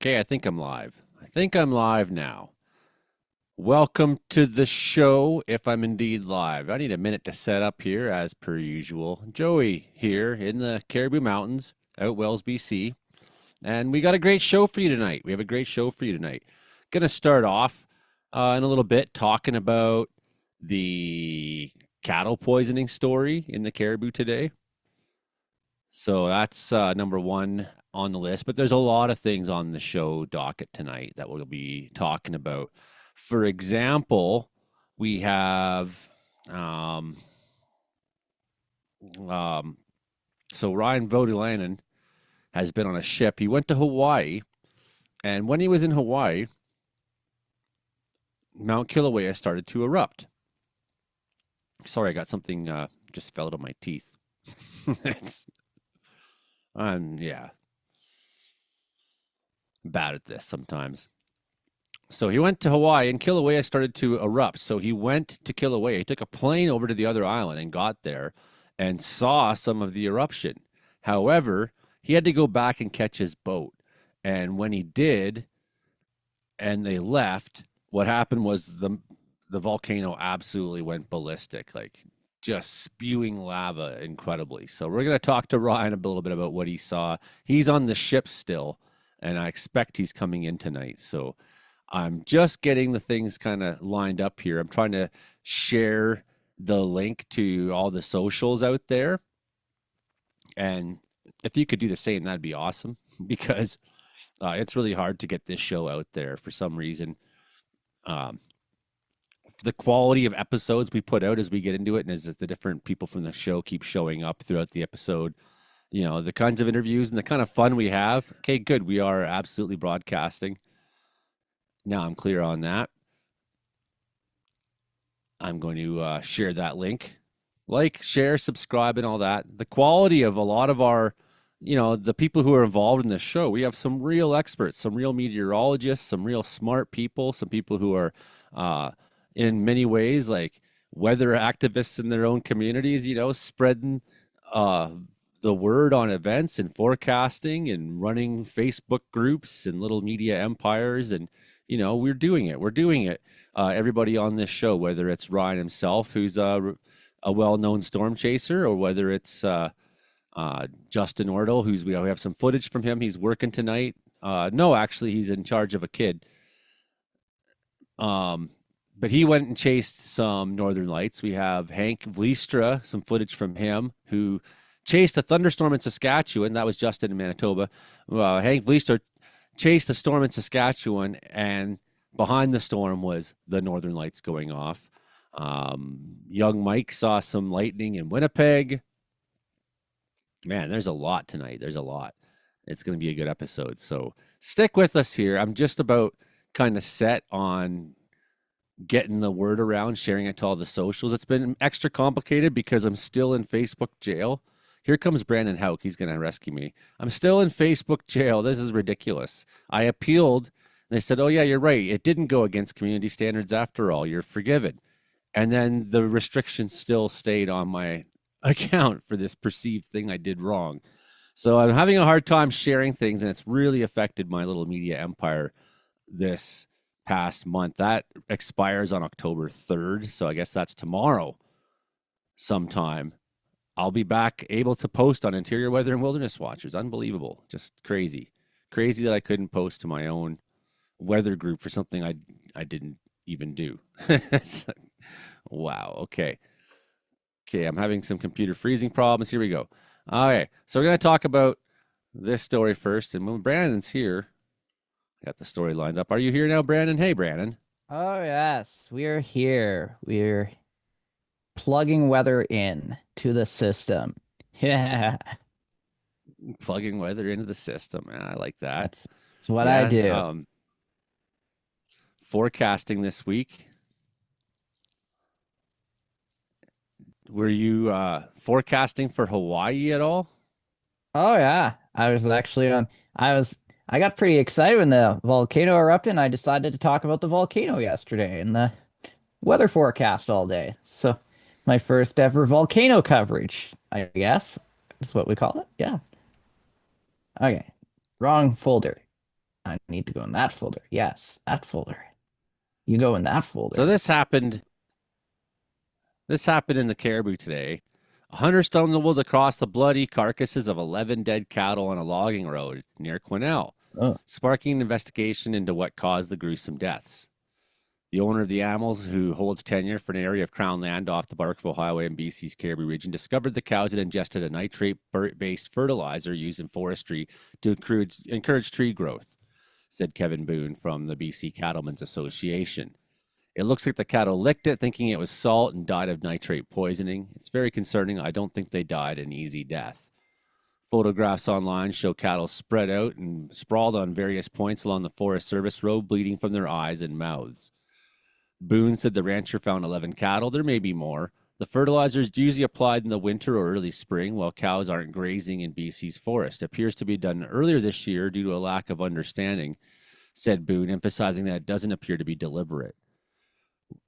Okay, I think I'm live. I think I'm live now. Welcome to the show, if I'm indeed live. I need a minute to set up here, as per usual. Joey here in the Caribou Mountains, out Wells, BC. And we got a great show for you tonight. We have a great show for you tonight. Going to start off in a little bit talking about the cattle poisoning story in the Caribou today. So that's number one on the list. But there's a lot of things on the show docket tonight that we'll be talking about. For example, we have um, um, so Ryan Vodilainen has been on a ship. He went to Hawaii, and when he was in Hawaii, Mount Kilauea started to erupt. Sorry, I got something just fell out of my teeth. it's yeah, bad at this sometimes. So he went to Hawaii and Kilauea started to erupt. So he went to Kilauea. He took a plane over to the other island and got there and saw some of the eruption. However, he had to go back and catch his boat. And when he did, and they left, what happened was the volcano absolutely went ballistic, like just spewing lava incredibly. So we're going to talk to Ryan a little bit about what he saw. He's on the ship still, and I expect he's coming in tonight. So I'm just getting the things kind of lined up here. I'm trying to share the link to all the socials out there. And if you could do the same, that'd be awesome because it's really hard to get this show out there for some reason. The quality of episodes we put out as we get into it, and as the different people from the show keep showing up throughout the episode, the kinds of interviews and the kind of fun we have. Okay, good. We are absolutely broadcasting. Now I'm clear on that. I'm going to share that link. Like, share, subscribe, and all that. The quality of a lot of our, the people who are involved in this show, we have some real experts, some real meteorologists, some real smart people, some people who are, in many ways, like weather activists in their own communities, spreading the word on events and forecasting and running Facebook groups and little media empires. And we're doing it. We're doing it. Everybody on this show, whether it's Ryan himself, who's a well-known storm chaser, or whether it's Justin Ordle, we have some footage from him. He's working tonight. No, actually, he's in charge of a kid. But he went and chased some northern lights. We have Hank Vliestra, some footage from him, who chased a thunderstorm in Saskatchewan. That was Justin in Manitoba. Hank Vliestra chased a storm in Saskatchewan, and behind the storm was the northern lights going off. Young Mike saw some lightning in Winnipeg. Man, there's a lot tonight. There's a lot. It's going to be a good episode. So stick with us here. I'm just about kind of set on getting the word around, sharing it to all the socials. It's been extra complicated because I'm still in Facebook jail. Here comes Brandon Hauk. He's going to rescue me. I'm still in Facebook jail. This is ridiculous. I appealed. And they said, oh, yeah, you're right. It didn't go against community standards after all. You're forgiven. And then the restrictions still stayed on my account for this perceived thing I did wrong. So I'm having a hard time sharing things, and it's really affected my little media empire this past month. That expires on October 3rd. So I guess that's tomorrow sometime. I'll be back able to post on Interior Weather and Wilderness Watchers. Unbelievable. Just crazy. Crazy that I couldn't post to my own weather group for something I didn't even do. Wow. Okay. Okay, I'm having some computer freezing problems. Here we go. Okay, so we're going to talk about this story first. And when Brandon's here, I got the story lined up. Are you here now, Brandon? Hey, Brandon. Oh, yes, we're here. We're plugging weather in to the system. Yeah, Plugging weather into the system. I like that. that's what I Yeah. do. Forecasting this week. Were you forecasting for Hawaii at all? Oh, yeah. I got pretty excited when the volcano erupted, and I decided to talk about the volcano yesterday and the weather forecast all day. So, my first ever volcano coverage, I guess. That's what we call it. Yeah. Okay. Wrong folder. I need to go in that folder. Yes, that folder. You go in that So folder. this happened. This happened in the Caribou today. A hunter stumbled across the bloody carcasses of 11 dead cattle on a logging road near Quesnel, Oh, sparking an investigation into what caused the gruesome deaths. The owner of the animals, who holds tenure for an area of Crown land off the Barkerville Highway in BC's Caribou region, discovered the cows had ingested a nitrate-based fertilizer used in forestry to encourage tree growth, said Kevin Boone from the BC Cattlemen's Association. It looks like the cattle licked it, thinking it was salt, and died of nitrate poisoning. It's very concerning. I don't think they died an easy death. Photographs online show cattle spread out and sprawled on various points along the Forest Service road, bleeding from their eyes and mouths. Boone said the rancher found 11 cattle. There may be more. The fertilizer is usually applied in the winter or early spring while cows aren't grazing in BC's forest. It appears to be done earlier this year due to a lack of understanding, said Boone, emphasizing that it doesn't appear to be deliberate.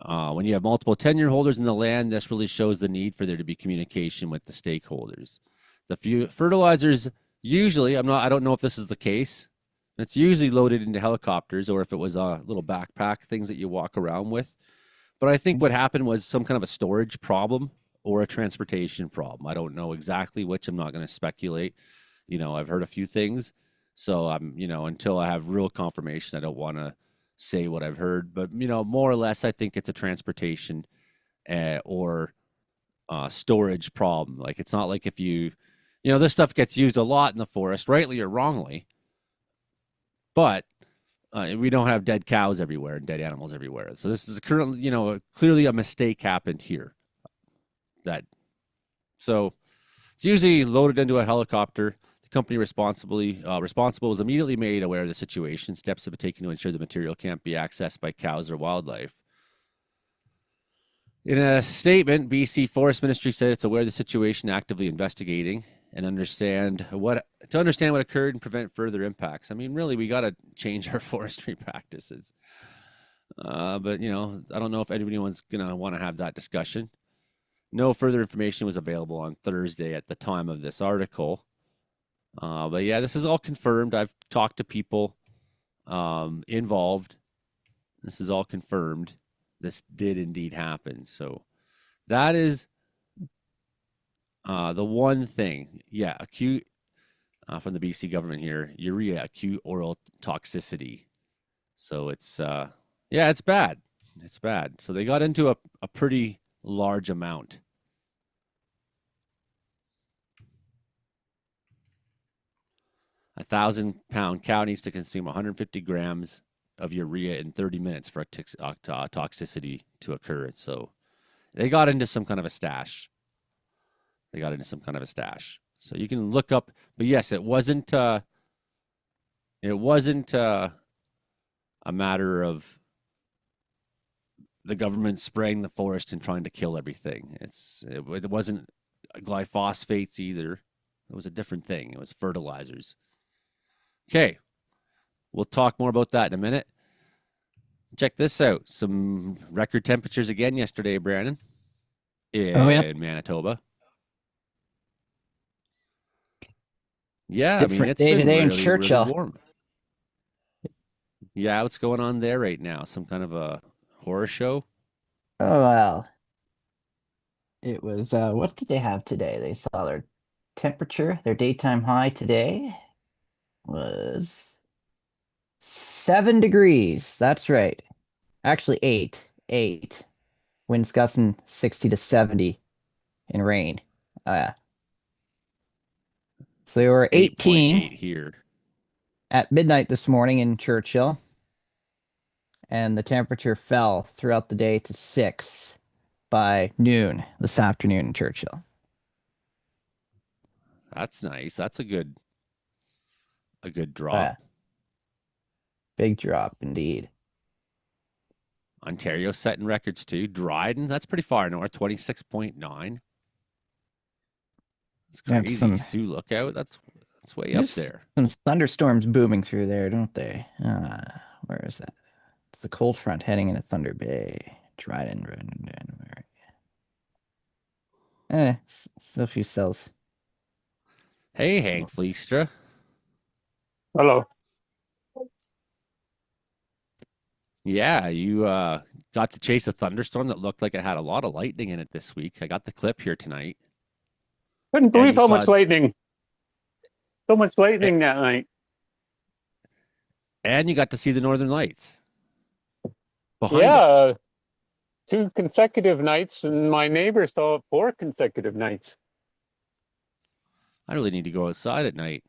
When you have multiple tenure holders in the land, this really shows the need for there to be communication with the stakeholders. The fertilizers usually, I don't know if this is the case. It's usually loaded into helicopters, or if it was little backpack things that you walk around with. But I think what happened was some kind of a storage problem or a transportation problem. I don't know exactly which. I'm not going to speculate. I've heard a few things, so until I have real confirmation, I don't want to say what I've heard. But more or less, I think it's a transportation or storage problem. Like, it's not like if this stuff gets used a lot in the forest, rightly or wrongly, but we don't have dead cows everywhere and dead animals everywhere. So this is currently, clearly a mistake happened here. So it's usually loaded into a helicopter. The company responsible was immediately made aware of the situation. Steps have been taken to ensure the material can't be accessed by cows or wildlife. In a statement, BC Forest Ministry said it's aware of the situation, actively investigating and understand what occurred and prevent further impacts. I mean, really, we got to change our forestry practices. But I don't know if anyone's gonna want to have that discussion. No further information was available on Thursday at the time of this article. But yeah, this is all confirmed. I've talked to people involved. This is all confirmed. This did indeed happen. So that is the one thing. Yeah, acute from the BC government here, urea, acute oral toxicity. So it's it's bad. It's bad. So they got into a pretty large amount. A 1,000-pound cow needs to consume 150 grams of urea in 30 minutes for toxicity to occur. So they got into some kind of a stash. So you can look up, but yes, it wasn't a matter of the government spraying the forest and trying to kill everything. It wasn't glyphosates either. It was a different thing. It was fertilizers. Okay, we'll talk more about that in a minute. Check this out. Some record temperatures again yesterday, Brandon, oh yeah. in Manitoba. Yeah, I mean, Different it's day been today in really, really Churchill. warm. Yeah, what's going on there right now? Some kind of a horror show? Oh well. It was what did they have today? They saw their temperature, their daytime high today was 7 degrees. That's right. Actually, eight. Eight. Winds gusting 60 to 70 in rain. Yeah. So they were 18 8.8 here. at midnight this morning in Churchill, and the temperature fell throughout the day to 6 by noon this afternoon in Churchill. That's nice. That's a good Yeah. drop. Big drop indeed. Ontario setting records too. Dryden, that's pretty far north, 26.9. It's We have crazy. Sioux Lookout, that's way up there's there. some thunderstorms booming through there, don't they? Where is that? It's the cold front heading into Thunder Bay. Dryden, where? So few cells. Hey, Hank Fleistra. Hello. Yeah, you got to chase a thunderstorm that looked like it had a lot of lightning in it this week. I got the clip here tonight, Couldn't and believe you how saw, much lightning, so much a- lightning that night. and you got to see the Northern Lights behind it. Yeah, two consecutive nights, and my neighbor saw it 4 consecutive nights. I really need to go outside at night.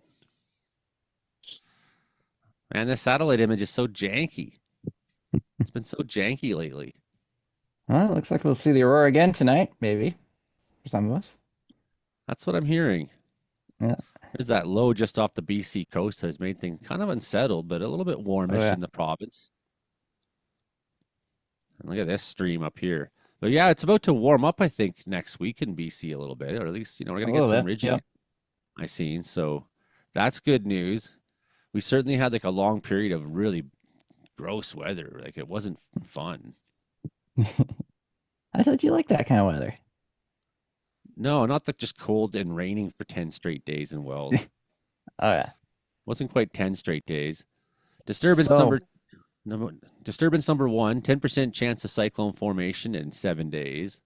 Man, this satellite image is so janky. It's been so janky lately. Well, looks like we'll see the aurora again tonight, maybe, for some of us. That's what I'm hearing. Yeah. There's that low just off the BC coast that has made things kind of unsettled, but a little bit Oh, warmish yeah. in the province. And look at this stream up here. But yeah, it's about to warm up, I think, next week in BC a little bit, or at least, we're A going to get little some bit. Yeah. ridging I seen. So that's good news. We certainly had like a long period of really gross weather. Like it wasn't fun. I thought you liked that kind of weather. No, not like just cold and raining for 10 straight days in Wells. Oh, yeah. Wasn't quite 10 straight days. So, Disturbance number one, 10% chance of cyclone formation in 7 days.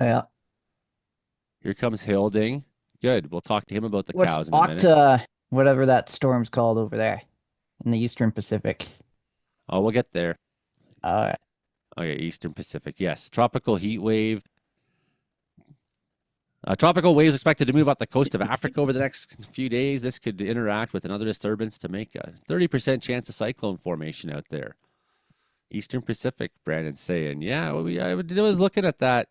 yeah. Here comes Hilding. Good. We'll talk to him about the What's cows in a minute. whatever that storm's called over there in the Eastern Pacific? Oh, we'll get there. Oh, yeah. Okay, Eastern Pacific. Yes. Tropical heat wave. Tropical waves expected to move off the coast of Africa over the next few days. This could interact with another disturbance to make a 30% chance of cyclone formation out there. Eastern Pacific, Brandon's saying. Yeah, I was looking at that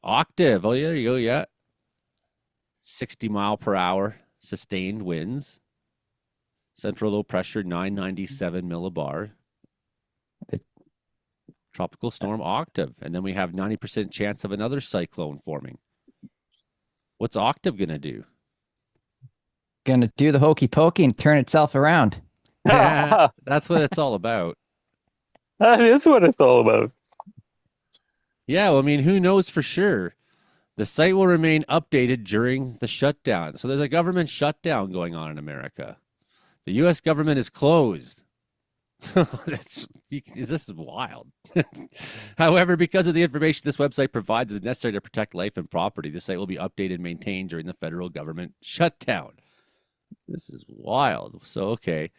octave. Oh, yeah, there you go. Yeah. 60-mile-per-hour sustained winds. Central low pressure, 997 millibar. Tropical storm octave. And then we have 90% chance of another cyclone forming. What's octave going to do? Gonna do the hokey pokey and turn itself around. That That's what it's all about. is what it's all about. Yeah, well, I mean, who knows for sure? The site will remain updated during the shutdown. So there's a government shutdown going on in America. The U.S. government is closed. This is wild. However, because of the information this website provides is necessary to protect life and property, the site will be updated and maintained during the federal government shutdown. This is wild. So, okay.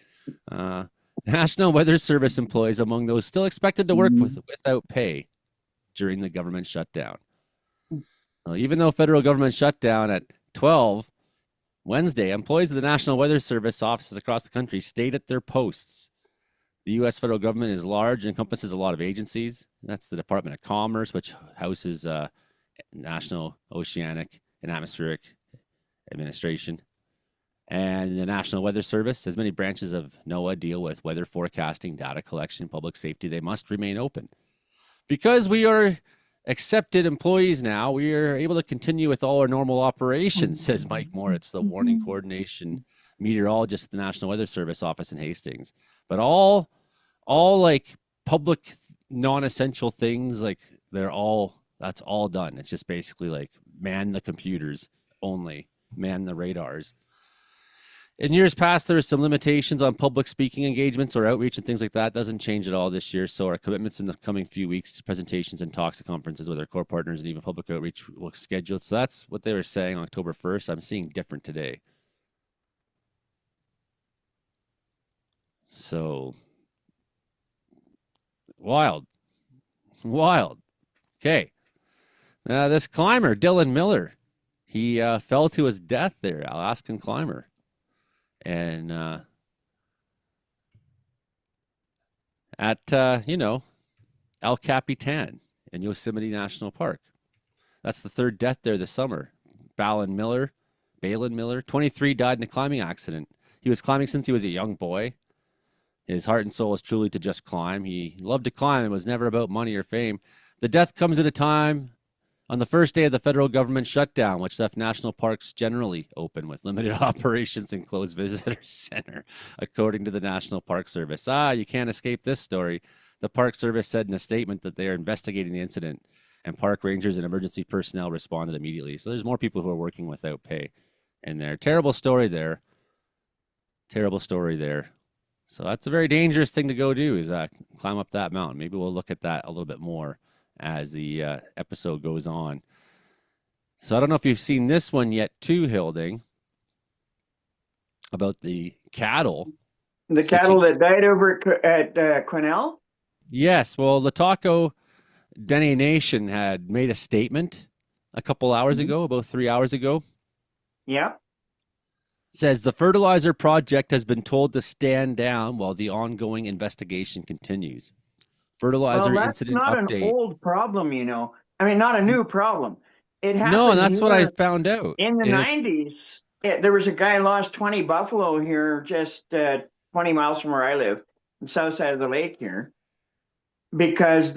National Weather Service employees among those still expected to work without pay during the government shutdown. Even though federal government shutdown at 12 Wednesday, employees of the National Weather Service offices across the country stayed at their posts. The U.S. federal government is large and encompasses a lot of agencies. That's the Department of Commerce, which houses National Oceanic and Atmospheric Administration. And the National Weather Service, as many branches of NOAA deal with weather forecasting, data collection, public safety, they must remain open. Because we are accepted employees now, we are able to continue with all our normal operations, says Mike Moritz, the warning coordination meteorologist at the National Weather Service office in Hastings. But all like public non-essential things, like that's all done. It's just basically like man the computers only, man the radars. In years past, there were some limitations on public speaking engagements or outreach and things like that. Doesn't change at all this year. So our commitments in the coming few weeks, presentations and talks at conferences with our core partners and even public outreach will schedule. So that's what they were saying on October 1st. I'm seeing different today. So wild. Okay. This climber, Dylan Miller, he fell to his death there, Alaskan climber. And at, El Capitan in Yosemite National Park. That's the third death there this summer. Balin Miller, 23, died in a climbing accident. He was climbing since he was a young boy. His heart and soul is truly to just climb. He loved to climb and was never about money or fame. The death comes at a time on the first day of the federal government shutdown, which left national parks generally open with limited operations and closed visitor center, according to the National Park Service. You can't escape this story. The Park Service said in a statement that they are investigating the incident, and park rangers and emergency personnel responded immediately. So there's more people who are working without pay in there. Terrible story there. So that's a very dangerous thing to go do is climb up that mountain. Maybe we'll look at that a little bit more as the episode goes on. So I don't know if you've seen this one yet too, Hilding, about the cattle. The cattle that died over at Quesnel? Yes. Well, Lataco Dene Nation had made a statement a couple hours ago, about 3 hours ago. Yeah. Says the fertilizer project has been told to stand down while the ongoing investigation continues. Fertilizer Well, that's incident not update. an old problem, you know. I mean, not a new problem. It happened. No, and that's what I here found out. in the And it's- 90s. There was a guy lost 20 buffalo here, just 20 miles from where I live, on the south side of the lake here, because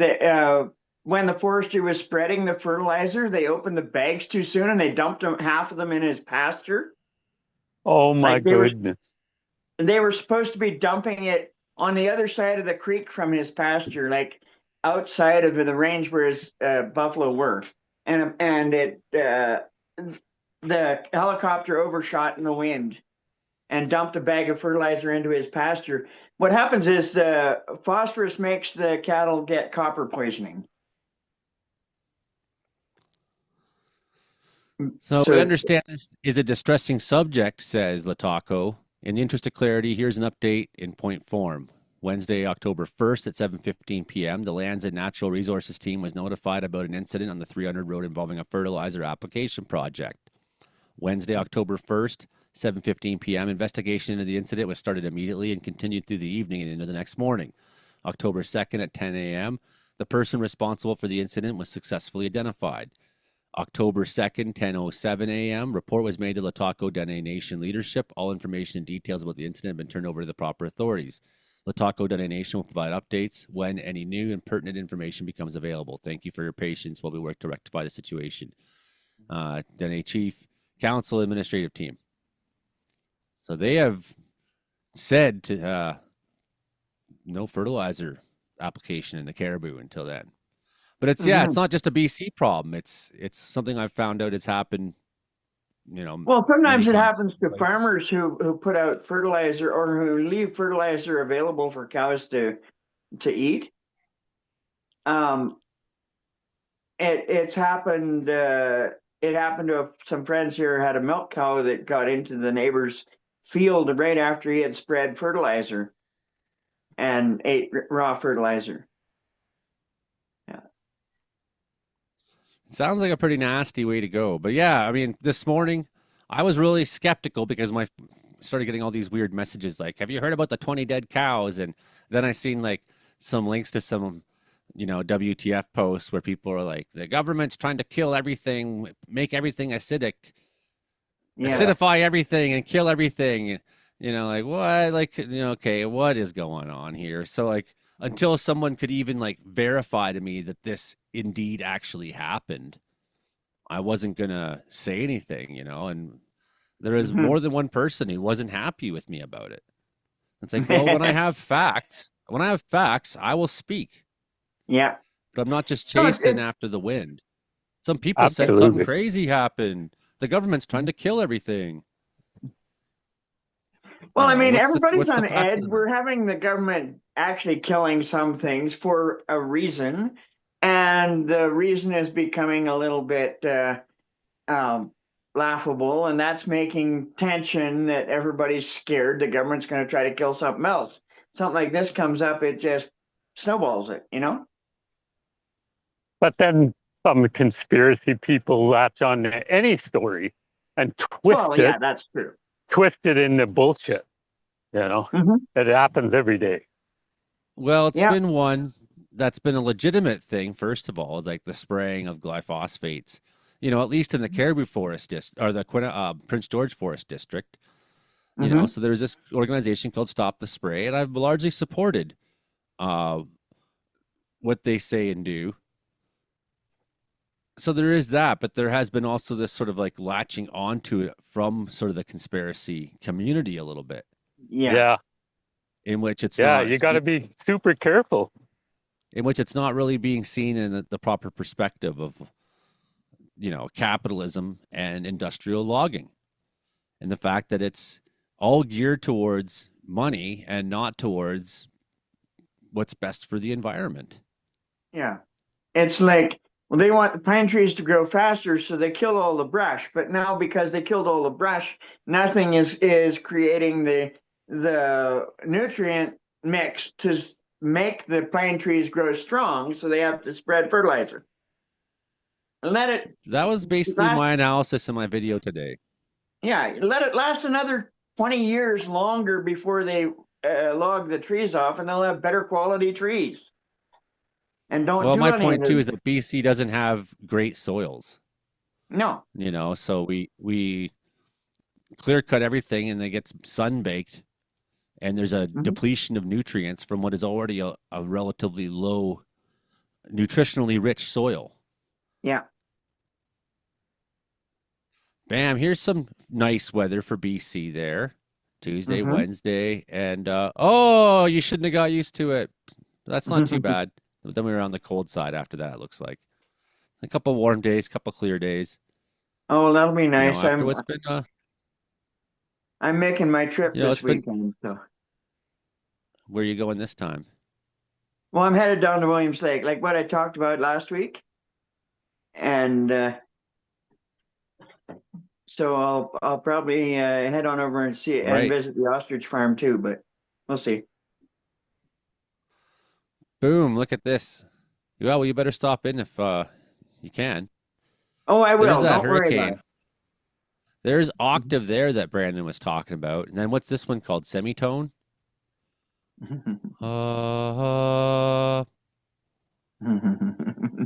when the forestry was spreading the fertilizer, they opened the bags too soon and they dumped half of them in his pasture. Oh my Like they were- goodness. They were supposed to be dumping it on the other side of the creek from his pasture, like outside of the range where his buffalo were, and the helicopter overshot in the wind and dumped a bag of fertilizer into his pasture. What happens is the phosphorus makes the cattle get copper poisoning. So we understand this is a distressing subject, says Lataco. In the interest of clarity, here's an update in point form. Wednesday, October 1st at 7:15 p.m., the Lands and Natural Resources team was notified about an incident on the 300 road involving a fertilizer application project. Wednesday, October 1st, 7:15 p.m., investigation into the incident was started immediately and continued through the evening and into the next morning. October 2nd at 10 a.m., the person responsible for the incident was successfully identified. October 2nd, 10:07 a.m., report was made to Lataco Dene Nation leadership. All information and details about the incident have been turned over to the proper authorities. Lataco Dene Nation will provide updates when any new and pertinent information becomes available. Thank you for your patience while we work to rectify the situation. Dene Chief, Council, Administrative Team. So they have said to no fertilizer application in the caribou until then. But it's it's not just a BC problem. It's something I've found out it's happened, Well, sometimes many it times happens to places. farmers who put out fertilizer or who leave fertilizer available for cows to eat. It's happened. It happened to some friends here had a milk cow that got into the neighbor's field right after he had spread fertilizer and ate raw fertilizer. Sounds like a pretty nasty way to go. But yeah, I mean, this morning I was really skeptical because started getting all these weird messages like, have you heard about the 20 dead cows? And then I seen like some links to some, WTF posts where people are like, the government's trying to kill everything, make everything acidic, acidify everything and kill everything. Like what? Like, okay, what is going on here? So like, until someone could even like verify to me that this indeed actually happened, I wasn't gonna say anything, and there is more than one person who wasn't happy with me about it. It's like, well, when I have facts, I will speak. Yeah. But I'm not just chasing after the wind. Some people said something Absolutely. crazy happened. The government's trying to kill everything. Well, I mean, What's the everybody's on facts of edge. the We're matter? having the government actually killing some things for a reason, and the reason is becoming a little bit laughable, and that's making tension that everybody's scared the government's going to try to kill something else. Something like this comes up, it just snowballs it, But then some conspiracy people latch on to any story and Well, yeah, that's true. twist it into bullshit. It happens every day. Well, it's Yeah. been one that's been a legitimate thing. First of all, is like the spraying of glyphosates. At least in the Caribou Forest or the Prince George Forest District. So there's this organization called Stop the Spray, and I've largely supported what they say and do. So there is that, but there has been also this sort of like latching onto it from sort of the conspiracy community a little bit, Yeah. in which it's Yeah, not you got to be super careful. in which it's not really being seen in the proper perspective of capitalism and industrial logging, and the fact that it's all geared towards money and not towards what's best for the environment. Yeah. It's like, well, they want the pine trees to grow faster, so they kill all the brush. But now because they killed all the brush, nothing is creating the nutrient mix to make the pine trees grow strong, so they have to spread fertilizer. Let it That was basically last, my analysis in my video today. yeah, let it last another 20 years longer before they log the trees off, and they'll have better quality trees. And don't Well, do my any of point too the, is that BC doesn't have great soils, no. so we clear cut everything and it gets sun baked, and there's a Mhm. depletion of nutrients from what is already a relatively low nutritionally rich soil. Yeah. Bam, here's some nice weather for BC there. Tuesday, Mhm. Wednesday, and oh, you shouldn't have got used to it. That's not too bad. But then we were on the cold side after that, it looks like. A couple warm days, couple clear days. Oh, well, that'll be nice. After what's been I'm making my trip it's this been weekend, so where are you going this time? well, I'm headed down to Williams Lake, like what I talked about last week, and so I'll probably head on over and see and Right. visit the ostrich farm too, but we'll see. Boom, look at this. Well, you better stop in if you can. Oh, I There's will. that Don't worry about hurricane. There's Octave there that Brandon was talking about. And then what's this one called? Semitone? it.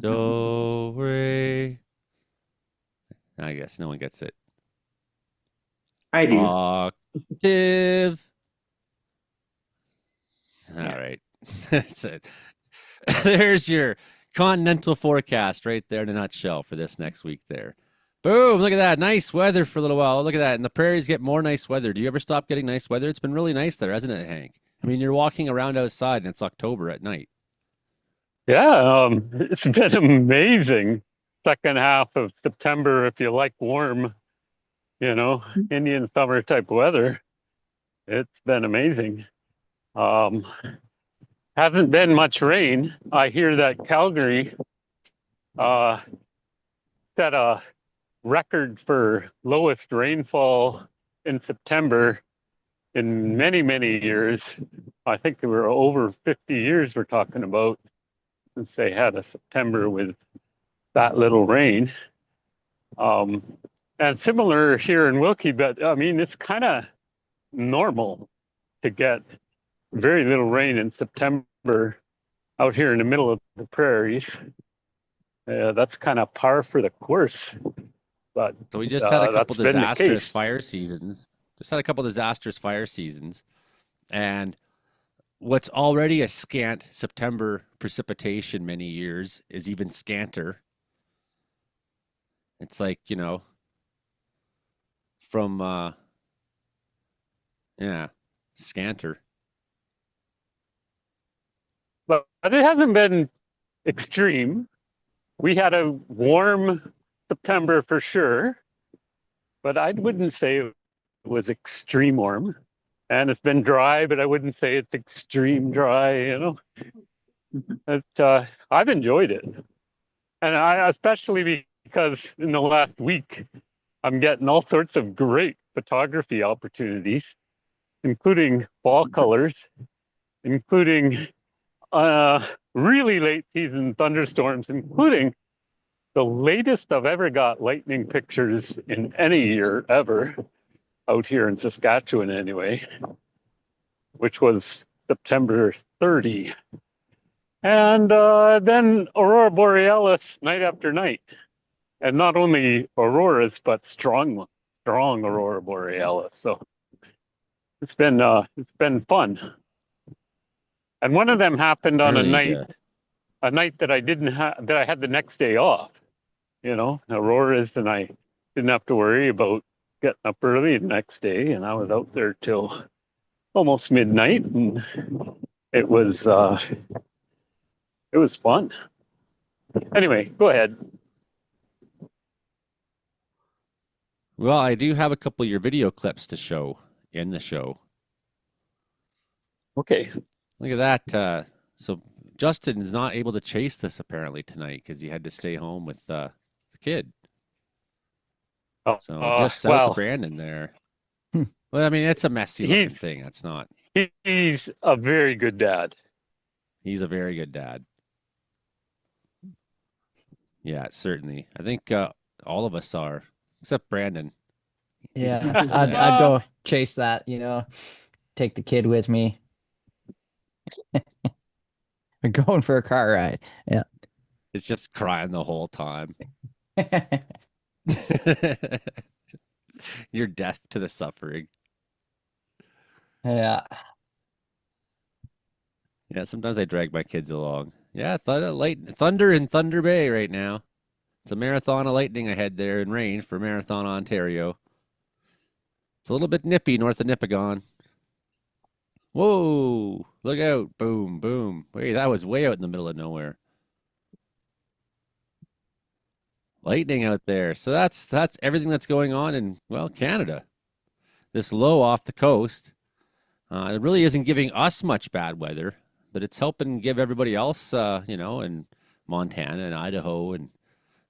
Do, re. I guess no one gets it. I do. Octave. All Yeah. right. That's it. There's your continental forecast right there in a nutshell for this next week there. Boom, look at that. Nice weather for a little while. Look at that. And the prairies get more nice weather. Do you ever stop getting nice weather? It's been really nice there, hasn't it, Hank? I mean, you're walking around outside and it's October at night. Yeah, it's been amazing. Second half of September, if you like warm, Indian summer type weather, it's been amazing. Um, hasn't been much rain. I hear that Calgary uh, set a record for lowest rainfall in September in many, many years. I think there were over 50 years we're talking about since they had a September with that little rain. And similar here in Wilkie, but I mean, it's kind of normal to get very little rain in September out here in the middle of the prairies. That's kind of par for the course. But So we just had a couple that's been the disastrous case. fire seasons. And what's already a scant September precipitation many years is even scanter. It's like, from scanter. But it hasn't been extreme. We had a warm September for sure, but I wouldn't say it was extreme warm. And it's been dry, but I wouldn't say it's extreme dry, I've enjoyed it. And I especially because in the last week, I'm getting all sorts of great photography opportunities, including fall colors, including really late season thunderstorms, including the latest I've ever got lightning pictures in any year ever, out here in Saskatchewan anyway, which was September 30. And then Aurora Borealis night after night. And not only auroras, but strong Aurora Borealis. So it's been fun. And one of them happened on a Really, night that I didn't have, that I had the next day off. Auroras, and I didn't have to worry about getting up early the next day, and I was out there till almost midnight, and it was fun. Anyway, go ahead. well, I do have a couple of your video clips to show in the show. Okay. Look at that. So Justin is not able to chase this apparently tonight because he had to stay home with the kid. Oh, So just south of well, Brandon there. Hmm. Well, I mean, it's a messy looking he's thing. That's not. he's a very good dad. He's a very good dad. Yeah, certainly. I think all of us are, except Brandon. He's a Yeah, typical I'd dad. go chase that, take the kid with me. We're going for a car ride. Yeah. It's just crying the whole time. You're deaf to the suffering. Yeah. Yeah, sometimes I drag my kids along. Yeah, Thunder in Thunder Bay right now. It's a marathon of lightning ahead there in rain for Marathon, Ontario. It's a little bit nippy north of Nipigon. Whoa, look out. Boom, boom. Wait, that was way out in the middle of nowhere. Lightning out there. So that's everything that's going on in, well, Canada. This low off the coast. It really isn't giving us much bad weather, but it's helping give everybody else, in Montana and Idaho and,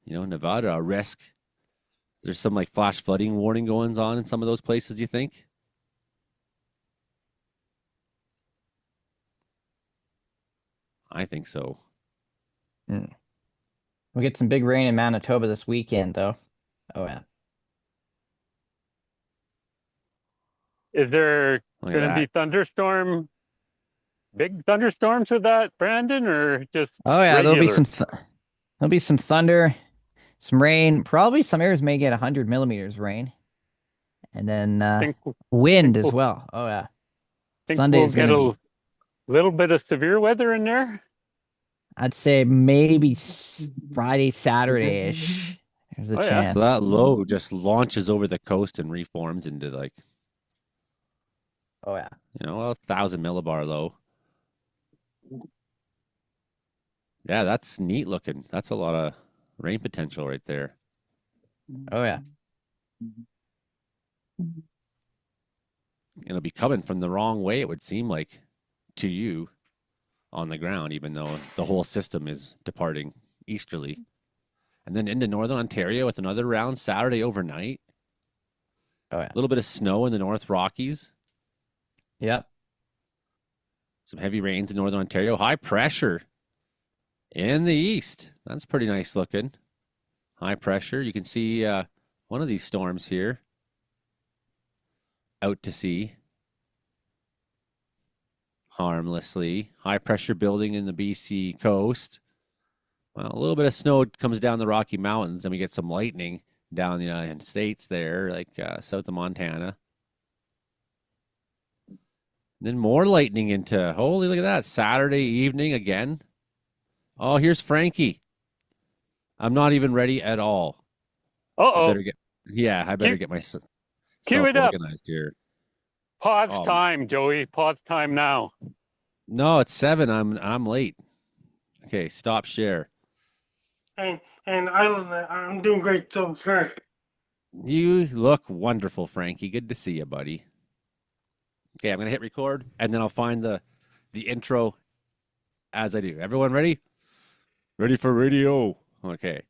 Nevada a risk. There's some like flash flooding warning going on in some of those places, you think? I think so. Mm. We'll get some big rain in Manitoba this weekend, though. Oh, yeah. Is there Look going at to be big thunderstorms with that, Brandon, or just Oh, yeah, regular? There'll be some thunder, some rain. Probably some areas may get 100 millimeters rain. And then Think wind think as we'll well. Oh, yeah. think Sunday we'll is going get to a be, little bit of severe weather in there. I'd say maybe Friday, Saturday-ish. There's a Oh yeah. So chance. that low just launches over the coast and reforms into like, Oh, yeah. 1,000 millibar low. Yeah, that's neat looking. That's a lot of rain potential right there. Oh, yeah. It'll be coming from the wrong way, it would seem like, to you on the ground, even though the whole system is departing easterly. And then into northern Ontario with another round Saturday overnight. Oh, yeah. A little bit of snow in the North Rockies. Yep. Some heavy rains in northern Ontario. High pressure in the east. That's pretty nice looking. High pressure. You can see one of these storms here out to sea harmlessly. High pressure building in the BC coast. Well, a little bit of snow comes down the Rocky Mountains, and we get some lightning down the United States there, like south of Montana. And then more lightning into, holy, look at that, Saturday evening again. Oh, here's Frankie. I'm not even ready at all. I Uh-oh. better get myself Cue it up. organized here. Pause Oh, time, Joey. Pause time now. no, it's 7. I'm late. Okay, stop share. And I'm doing great so far. You look wonderful, Frankie. Good to see you, buddy. Okay, I'm gonna hit record, and then I'll find the intro as I do. Everyone ready? Ready for radio? Okay.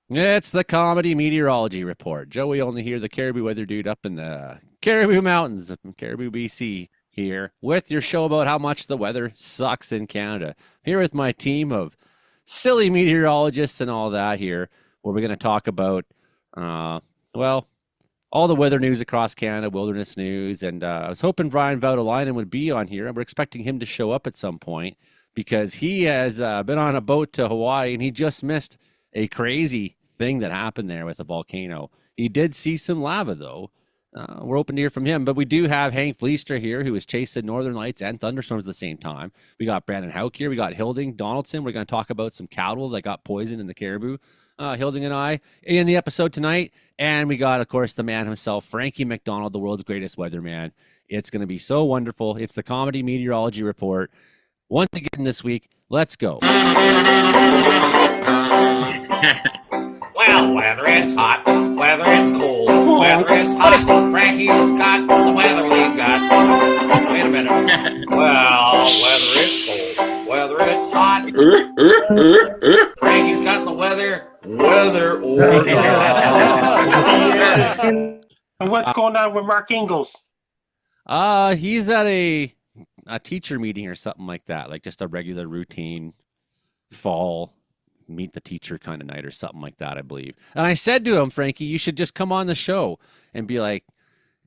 It's the Comedy Meteorology Report. Joey only here, the Caribou weather dude up in the Caribou Mountains of Caribou, BC here with your show about how much the weather sucks in Canada. Here with my team of silly meteorologists and all that here, where we're going to talk about, all the weather news across Canada, wilderness news, and I was hoping Brian Vautalainen would be on here, and we're expecting him to show up at some point because he has been on a boat to Hawaii, and he just missed a crazy thing that happened there with a volcano. He did see some lava, though. We're hoping to hear from him, but we do have Hank Vliestra here, who is chasing northern lights and thunderstorms at the same time. We got Brandon Hauk here. We got Hilding Donaldson. We're going to talk about some cattle that got poisoned in the caribou. Hilding and I in the episode tonight. And we got, of course, the man himself, Frankie McDonald, the world's greatest weatherman. It's going to be so wonderful. It's the Comedy Meteorology Report. Once again this week, let's go. Well, whether it's hot, whether it's cold, whether it's hot, Frankie's got the weather we got. Well, whether it's cold, whether it's hot, Frankie's got the weather or not. Yes. And what's going on with Mark Ingalls? He's at a teacher meeting or something like that, like just a regular routine fall meet the teacher kind of night or something like that, I believe. And I said to him, Frankie, you should just come on the show and be like,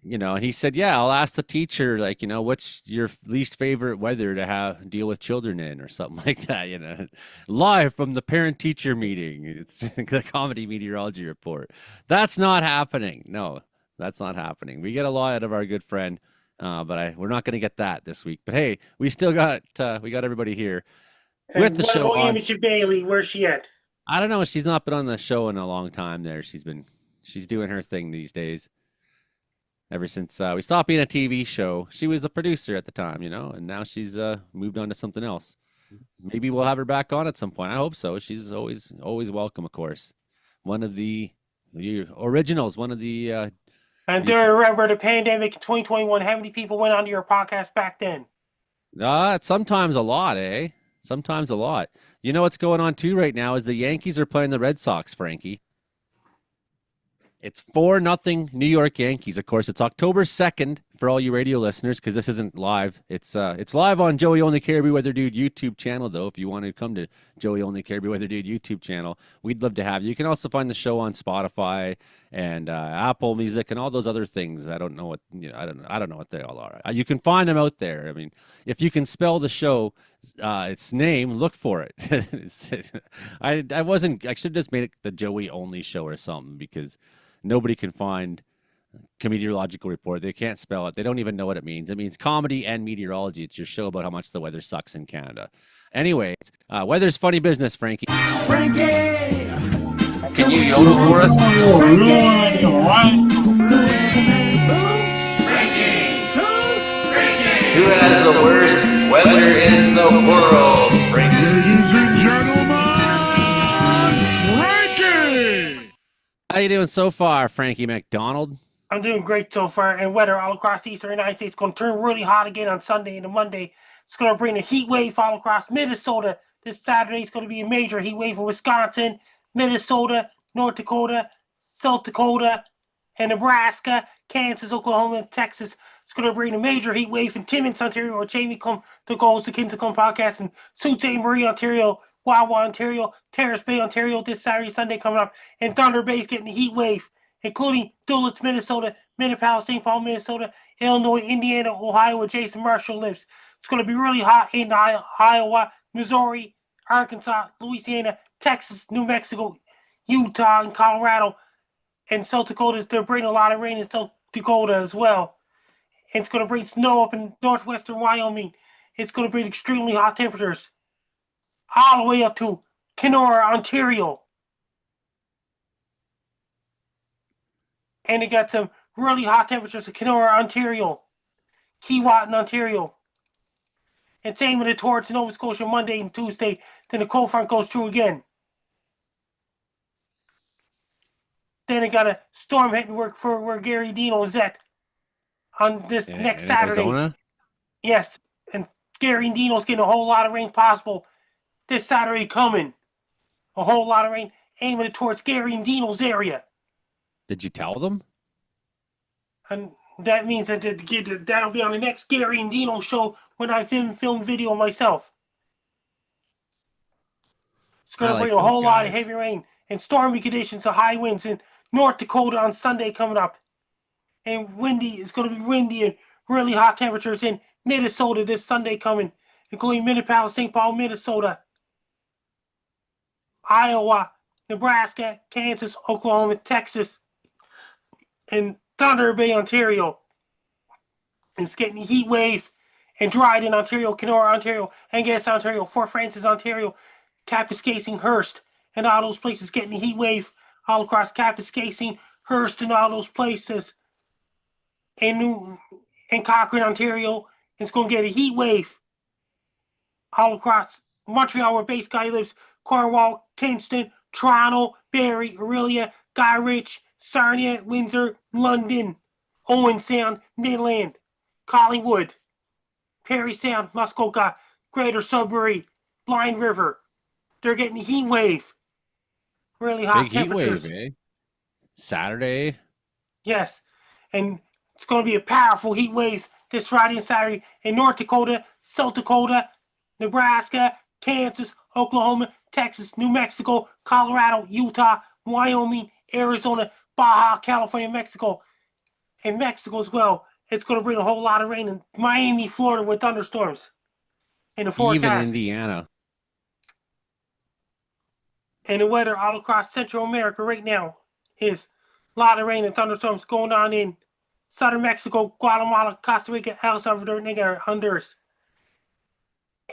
and he said, yeah, I'll ask the teacher, like, what's your least favorite weather to deal with children in or something like that, live from the parent teacher meeting. It's the comedy meteorology report. That's not happening. No, that's not happening. We get a lot out of our good friend, but we're not going to get that this week. But hey, we still got everybody here with the show on. Imogen Bailey, where's she at? I don't know. She's not been on the show in a long time there. She's doing her thing these days. Ever since we stopped being a TV show, she was the producer at the time, and now she's moved on to something else. Maybe we'll have her back on at some point. I hope so. She's always welcome, of course. One of the originals, one of the... and remember the pandemic in 2021, how many people went onto your podcast back then? Sometimes a lot, eh? Sometimes a lot. You know what's going on, too, right now is the Yankees are playing the Red Sox, Frankie. It's 4-0 New York Yankees. Of course, it's October 2nd for all you radio listeners because this isn't live. It's live on Joey Only Caribou Weather Dude YouTube channel, though. If you want to come to Joey Only Caribou Weather Dude YouTube channel, we'd love to have you. You can also find the show on Spotify and Apple Music and all those other things. I don't know what I don't know what they all are. You can find them out there. I mean, if you can spell the show, its name, look for it. I should have just made it the Joey Only Show or something because nobody can find Comedeorological Report. They can't spell it. They don't even know what it means. It means comedy and meteorology. It's your show about how much the weather sucks in Canada. Anyways, weather's funny business, Frankie. Frankie! Can you yodel for us? Frankie! Who has the worst weather in the world, Frankie? Ladies and gentlemen, Frankie! How you doing so far, Frankie McDonald? I'm doing great so far, and weather all across the eastern United States is going to turn really hot again on Sunday and Monday. It's going to bring a heat wave all across Minnesota. This Saturday is going to be a major heat wave in Wisconsin, Minnesota, North Dakota, South Dakota, and Nebraska, Kansas, Oklahoma, and Texas. It's going to bring a major heat wave in Timmins, Ontario, where Jamie Clum took host the Kings of Clum podcast, and Sault Ste. Marie, Ontario, Wawa, Ontario, Terrace Bay, Ontario, this Saturday, Sunday coming up, and Thunder Bay is getting a heat wave, including Duluth, Minnesota, Minneapolis, St. Paul, Minnesota, Illinois, Indiana, Ohio, where Jason Marshall lives. It's going to be really hot in Iowa, Missouri, Arkansas, Louisiana, Texas, New Mexico, Utah, and Colorado, and South Dakota. They're bringing a lot of rain in South Dakota as well. And it's going to bring snow up in northwestern Wyoming. It's going to bring extremely hot temperatures all the way up to Kenora, Ontario. And it got some really hot temperatures in Kenora, Ontario, Keewatin, Ontario. And same with it towards Nova Scotia Monday and Tuesday. Then the cold front goes through again. Then it got a storm hitting where Gary Dino is at on this next Saturday. Arizona? Yes, and Gary Dino's getting a whole lot of rain possible this Saturday coming. A whole lot of rain aiming it towards Gary Dino's area. Did you tell them? And that means that that'll be on the next Gary and Dino show when I film video myself. It's going to bring a whole lot of heavy rain and stormy conditions, of high winds in North Dakota on Sunday coming up. And windy, it's going to be windy and really hot temperatures in Minnesota this Sunday coming, including Minneapolis, St. Paul, Minnesota, Iowa, Nebraska, Kansas, Oklahoma, Texas, and Thunder Bay, Ontario. It's getting a heat wave and Dryden, Ontario, Kenora, Ontario, Angus, Ontario, Fort Francis, Ontario, Kapuskasing, Hearst, and all those places getting a heat wave all across Kapuskasing, Hearst, and all those places. And Cochrane, Ontario, it's going to get a heat wave all across Montreal, where Base Guy lives, Cornwall, Kingston, Toronto, Barrie, Orillia, Guy Rich, Sarnia, Windsor, London, Owen Sound, Midland, Collingwood, Perry Sound, Muskoka, Greater Sudbury, Blind River. They're getting a heat wave. Really hot Big heat temperatures. wave, eh? Saturday. Yes. And it's going to be a powerful heat wave this Friday and Saturday in North Dakota, South Dakota, Nebraska, Kansas, Oklahoma, Texas, New Mexico, Colorado, Utah, Wyoming, Arizona, Baja, California, Mexico, and Mexico as well. It's going to bring a whole lot of rain in Miami, Florida with thunderstorms in the Even forecast. Indiana. And the weather all across Central America right now is a lot of rain and thunderstorms going on in southern Mexico, Guatemala, Costa Rica, El Salvador, Nicaragua, Honduras,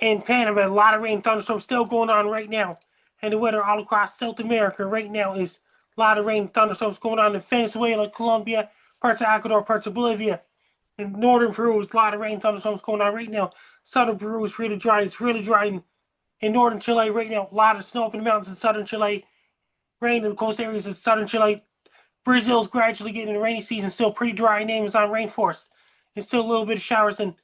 and Panama. A lot of rain and thunderstorms still going on right now. And the weather all across South America right now is a lot of rain and thunderstorms going on in Venezuela, Colombia, parts of Ecuador, parts of Bolivia. In northern Peru, is a lot of rain and thunderstorms going on right now. Southern Peru is really dry. It's really dry in northern Chile right now. A lot of snow up in the mountains in southern Chile. Rain in the coast areas of southern Chile. Brazil's gradually getting the rainy season. Still pretty dry in Amazon rainforest. And still a little bit of showers and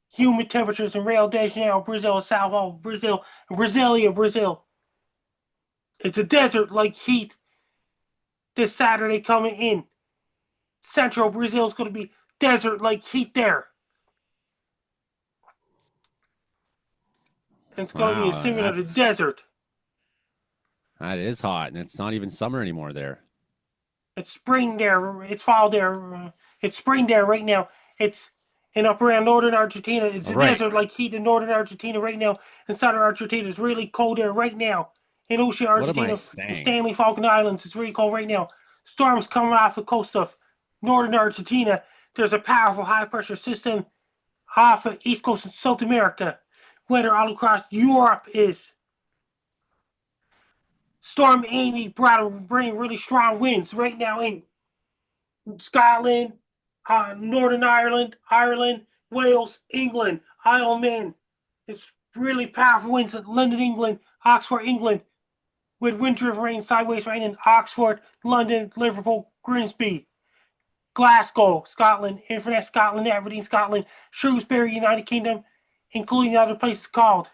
humid temperatures in Rio de Janeiro, Brazil, Sao Paulo, Brazil, and Brasilia, Brazil. It's a desert-like heat this Saturday coming in. Central Brazil is going to be desert-like heat there. And it's going to be Wow, similar to desert. That is hot, and it's not even summer anymore there. It's spring there. It's fall there. It's spring there right now. It's in up around northern Argentina. It's a desert like heat in northern Argentina right now. And southern Argentina is really cold there right now. In Ocean, What am I Argentina, saying? Stanley Falkland Islands, it's really cold right now. Storms coming off the coast of northern Argentina. There's a powerful high pressure system off the east coast of South America. Weather all across Europe is Storm Amy bringing really strong winds right now in Scotland, Northern Ireland, Wales, England, Isle of Man. It's really powerful winds in London, England, Oxford, England, with wind-driven rain, sideways rain in Oxford, London, Liverpool, Grimsby, Glasgow, Scotland, Inverness, Scotland, Aberdeen, Scotland, Shrewsbury, United Kingdom, including other places called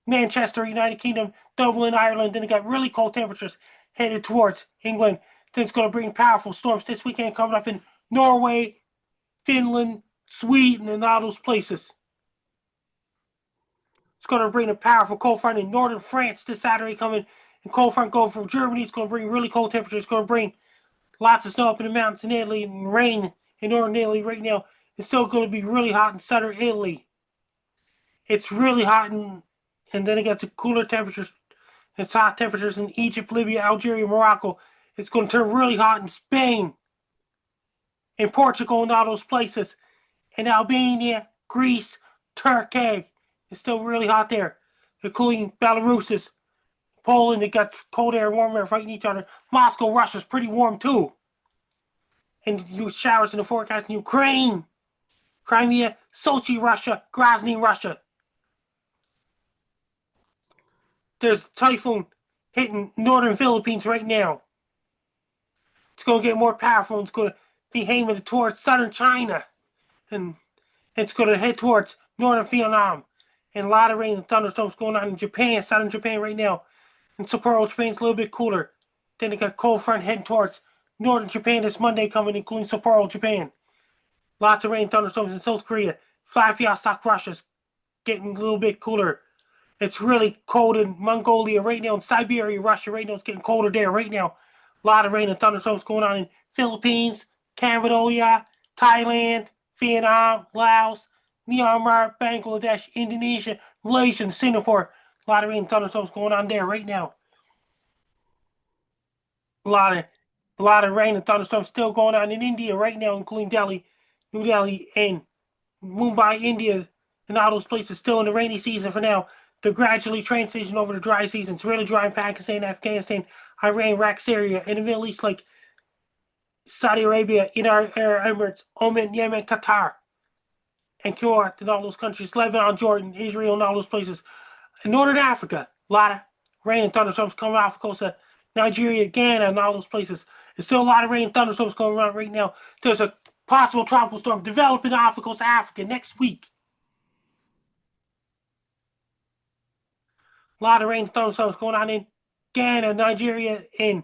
Manchester, United Kingdom, Dublin, Ireland. Then it got really cold temperatures headed towards England. Then it's going to bring powerful storms this weekend coming up in Norway, Finland, Sweden, and all those places. It's going to bring a powerful cold front in northern France this Saturday coming. And cold front going from Germany. It's going to bring really cold temperatures. It's going to bring lots of snow up in the mountains in Italy and rain in northern Italy right now. It's still going to be really hot in southern Italy. It's really hot and then it gets to cooler temperatures. It's hot temperatures in Egypt, Libya, Algeria, Morocco. It's going to turn really hot in Spain, in Portugal, and all those places. In Albania, Greece, Turkey. It's still really hot there. Including Belarus, Poland, it got cold air and warm air fighting each other. Moscow, Russia's pretty warm too. And you showers in the forecast in Ukraine, Crimea, Sochi, Russia, Grozny, Russia. There's a typhoon hitting northern Philippines right now. It's going to get more powerful. It's going to be aiming towards southern China. And it's going to head towards northern Vietnam. And a lot of rain and thunderstorms going on in Japan, southern Japan right now. And Sapporo, Japan's a little bit cooler. Then it got cold front heading towards northern Japan this Monday coming, including Sapporo, Japan. Lots of rain and thunderstorms in South Korea. Vladivostok, Russia's getting a little bit cooler. It's really cold in Mongolia right now. In Siberia, Russia right now, it's getting colder there right now. A lot of rain and thunderstorms going on in Philippines, Cambodia, Thailand, Vietnam, Laos, Myanmar, Bangladesh, Indonesia, Malaysia, and Singapore. A lot of rain and thunderstorms going on there right now. A lot of rain and thunderstorms still going on in India right now, including Delhi, New Delhi, and Mumbai, India, and all those places still in the rainy season for now. They're gradually transitioning over to dry season. It's really dry in Pakistan, Afghanistan, Iran, Iraq, Syria, and the Middle East, like Saudi Arabia, United Arab Emirates, Oman, Yemen, Qatar, and Kuwait, and all those countries, Lebanon, Jordan, Israel, and all those places. In Northern Africa, a lot of rain and thunderstorms coming off the coast of Nigeria, Ghana, and all those places. There's still a lot of rain and thunderstorms going around right now. There's a possible tropical storm developing off the coast of Africa next week. A lot of rain, thunderstorms going on in Ghana, Nigeria, and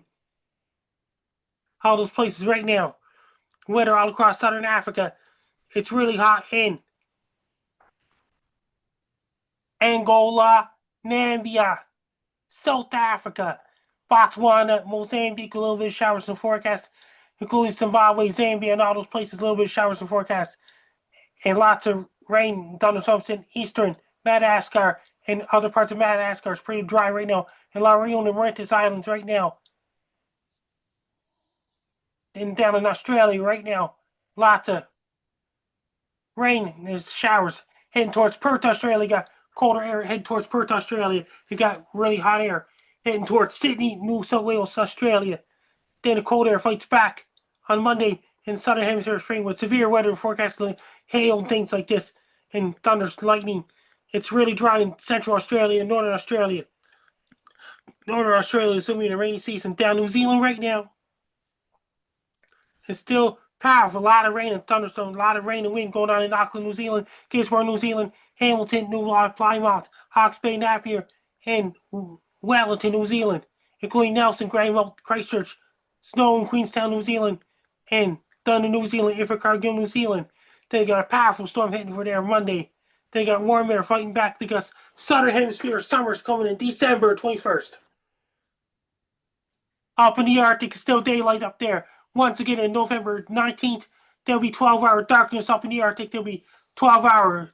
all those places right now. Weather all across southern Africa. It's really hot in Angola, Namibia, South Africa, Botswana, Mozambique, a little bit of showers and forecasts, including Zimbabwe, Zambia, and all those places, a little bit of showers and forecasts, and lots of rain, thunderstorms in eastern Madagascar and other parts of Madagascar. It's pretty dry right now. And La Réunion and Mauritius Islands right now. And down in Australia right now, lots of rain. There's showers heading towards Perth, Australia. You got colder air heading towards Perth, Australia. You got really hot air heading towards Sydney, New South Wales, Australia. Then the cold air fights back on Monday in the southern hemisphere of spring with severe weather forecast, like hail and things like this, and thunders, lightning. It's really dry in central Australia and northern Australia. Northern Australia is assuming a rainy season. Down New Zealand right now, it's still powerful. A lot of rain and thunderstorms, a lot of rain and wind going on in Auckland, New Zealand, Gisborne, New Zealand, Hamilton, New Plymouth, Hawke's Bay, Napier, and Wellington, New Zealand, including Nelson, Greymouth, Christchurch, Snow in Queenstown, New Zealand, and Dunedin, New Zealand, Invercargill, New Zealand. They got a powerful storm heading for there Monday. They got warm air fighting back because southern hemisphere summer's coming in December 21st. Up in the Arctic, it's still daylight up there. Once again, on November 19th, there'll be 12-hour darkness up in the Arctic. There'll be 12-hour,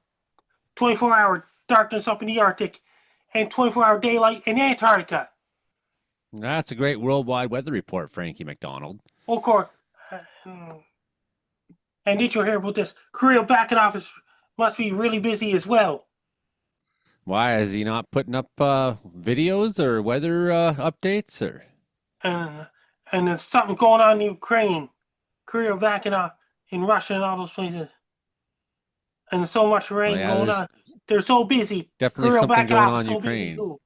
24-hour darkness up in the Arctic, and 24-hour daylight in Antarctica. That's a great worldwide weather report, Frankie McDonald. Of course. And did you hear about this? Korea back in office must be really busy as well. Why is he not putting up videos or weather updates? Or And there's something going on in Ukraine. Korea backing off in Russia and all those places. And there's so much rain going on. They're so busy. Definitely Korea something going on in so Ukraine. too.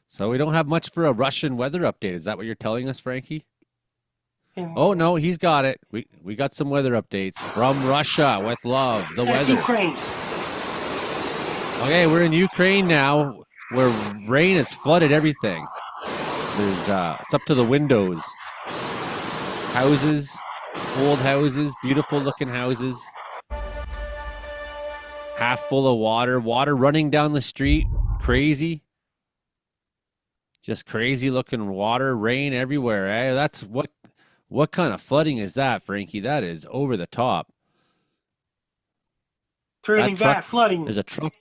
So we don't have much for a Russian weather update. Is that what you're telling us, Frankie? And Oh, no, he's got it. We got some weather updates from Russia with love. The that's weather. Ukraine. Okay, we're in Ukraine now, where rain has flooded everything. There's it's up to the windows. Houses, old houses, beautiful looking houses. Half full of water, water running down the street, crazy. Just crazy looking water, rain everywhere. Eh? That's what kind of flooding is that, Frankie? That is over the top. It's really That truck- bad flooding. There's a truck.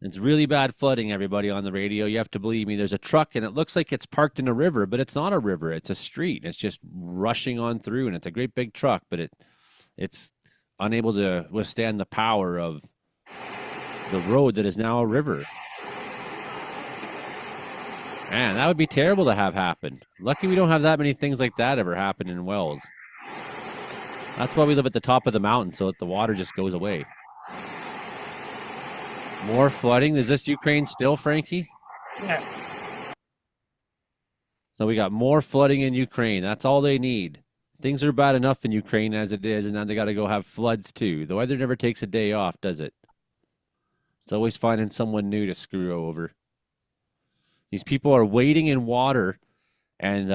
It's really bad flooding, everybody on the radio. You have to believe me. There's a truck, and it looks like it's parked in a river, but it's not a river. It's a street. It's just rushing on through, and it's a great big truck, but it's unable to withstand the power of the road that is now a river. Man, that would be terrible to have happen. Lucky we don't have that many things like that ever happen in Wells. That's why we live at the top of the mountain, so that the water just goes away. More flooding. Is this Ukraine still, Frankie? Yeah. So we got more flooding in Ukraine. That's all they need. Things are bad enough in Ukraine as it is, and now they got to go have floods too. The weather never takes a day off, does it? It's always finding someone new to screw over. These people are wading in water and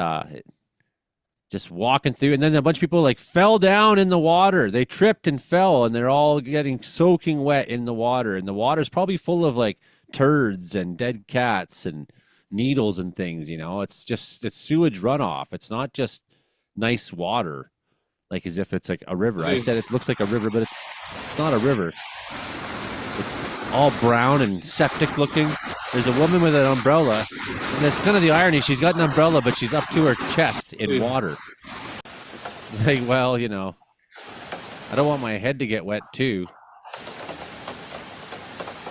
just walking through, and then a bunch of people like fell down in the water. They tripped and fell, and they're all getting soaking wet in the water. And the water's probably full of like turds and dead cats and needles and things. You know, it's sewage runoff. It's not just nice water, like as if it's like a river. I said it looks like a river, but it's not a river. It's all brown and septic looking. There's a woman with an umbrella, and it's kind of the irony. She's got an umbrella, but she's up to her chest in water. Like, well, you know, I don't want my head to get wet too.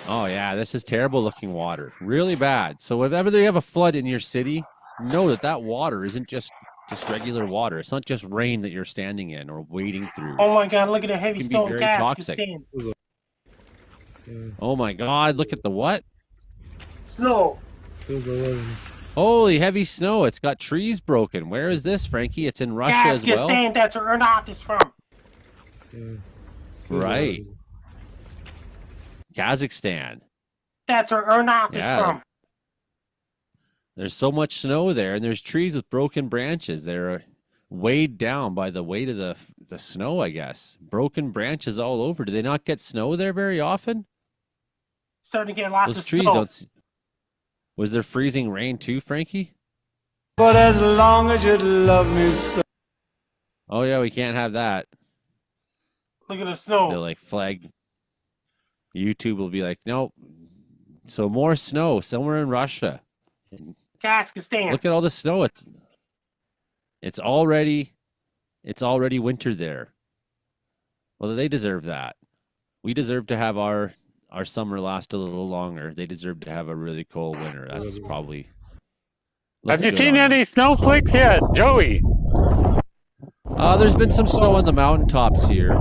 Oh yeah, this is terrible looking water. Really bad. So if ever you have a flood in your city, know that water isn't just regular water. It's not just rain that you're standing in or wading through. Oh my God! Look at the heavy It can be stone very gas. toxic. Oh my God, look at the what? Snow. Holy heavy snow. It's got trees broken. Where is this, Frankie? It's in Russia as well? Kazakhstan, that's where Ernest is from. Right. Kazakhstan. That's where Ernop is Yeah. from. There's so much snow there, and there's trees with broken branches. They're weighed down by the weight of the snow, I guess. Broken branches all over. Do they not get snow there very often? Starting to get lots Those of trees snow. don't. Was there freezing rain too, Frankie? But as long as you love me so. Oh yeah, we can't have that. Look at the snow. They'll like flag. YouTube will be like, nope. So more snow somewhere in Russia. Kazakhstan. Look at all the snow. It's already winter there. Well, they deserve that. We deserve to have our summer last a little longer. They deserve to have a really cold winter. That's probably. Have you good seen on them. any snowflakes yet, Joey? There's been some snow on the mountaintops here.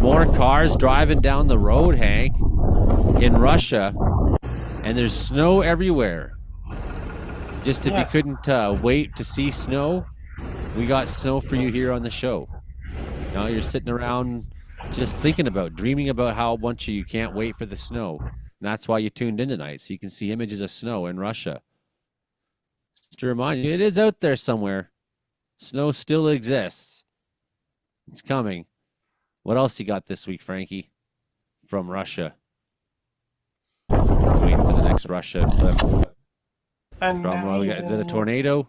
More cars driving down the road, Hank, in Russia, and there's snow everywhere. Just if you couldn't wait to see snow, we got snow for you here on the show. Now you're sitting around just thinking about, dreaming about how much you can't wait for the snow. And that's why you tuned in tonight, so you can see images of snow in Russia. Just to remind you, it is out there somewhere. Snow still exists. It's coming. What else you got this week, Frankie? From Russia. Waiting for the next Russia clip. And Is it a tornado?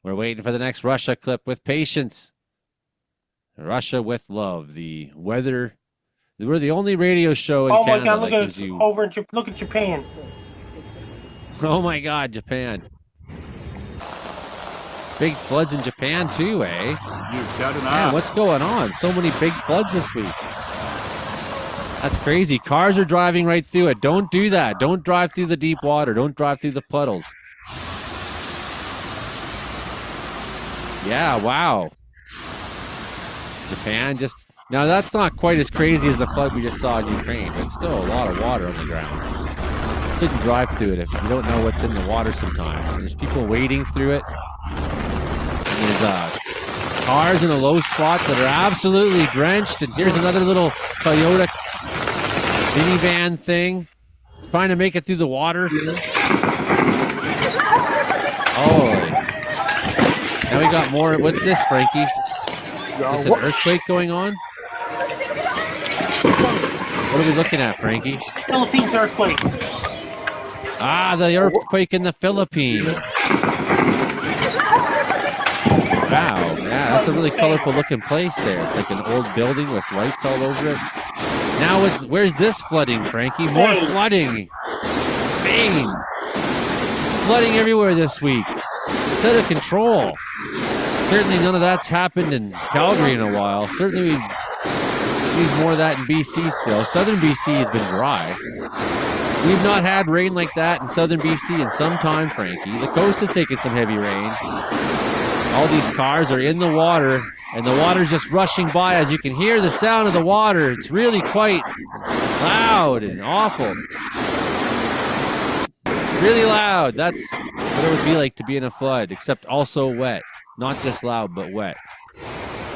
We're waiting for the next Russia clip with patience. Russia with love. The weather. We're the only radio show in oh my Canada God! Look that at gives it you. over in look at Japan. Oh my God, Japan. Big floods in Japan too, eh? You've got an Man, eye. what's going on? So many big floods this week. That's crazy. Cars are driving right through it. Don't do that. Don't drive through the deep water. Don't drive through the puddles. Yeah, wow. Japan just... Now, that's not quite as crazy as the flood we just saw in Ukraine, but it's still a lot of water on the ground. You couldn't drive through it if you don't know what's in the water sometimes. There's people wading through it. There's cars in a low spot that are absolutely drenched. And here's another little Toyota minivan thing trying to make it through the water. Oh, now we got more. What's this, Frankie? Is this an earthquake going on? What are we looking at, Frankie? Philippines earthquake. Ah, the earthquake in the Philippines. Wow, yeah, that's a really colorful looking place there. It's like an old building with lights all over it. Now where's this flooding, Frankie? More flooding. Spain. Flooding everywhere this week. It's out of control. Certainly none of that's happened in Calgary in a while. Certainly we use more of that in BC still. Southern BC has been dry. We've not had rain like that in southern BC in some time, Frankie. The coast has taken some heavy rain. All these cars are in the water, and the water's just rushing by. As you can hear the sound of the water, it's really quite loud and awful. It's really loud. That's what it would be like to be in a flood, except also wet. Not just loud, but wet.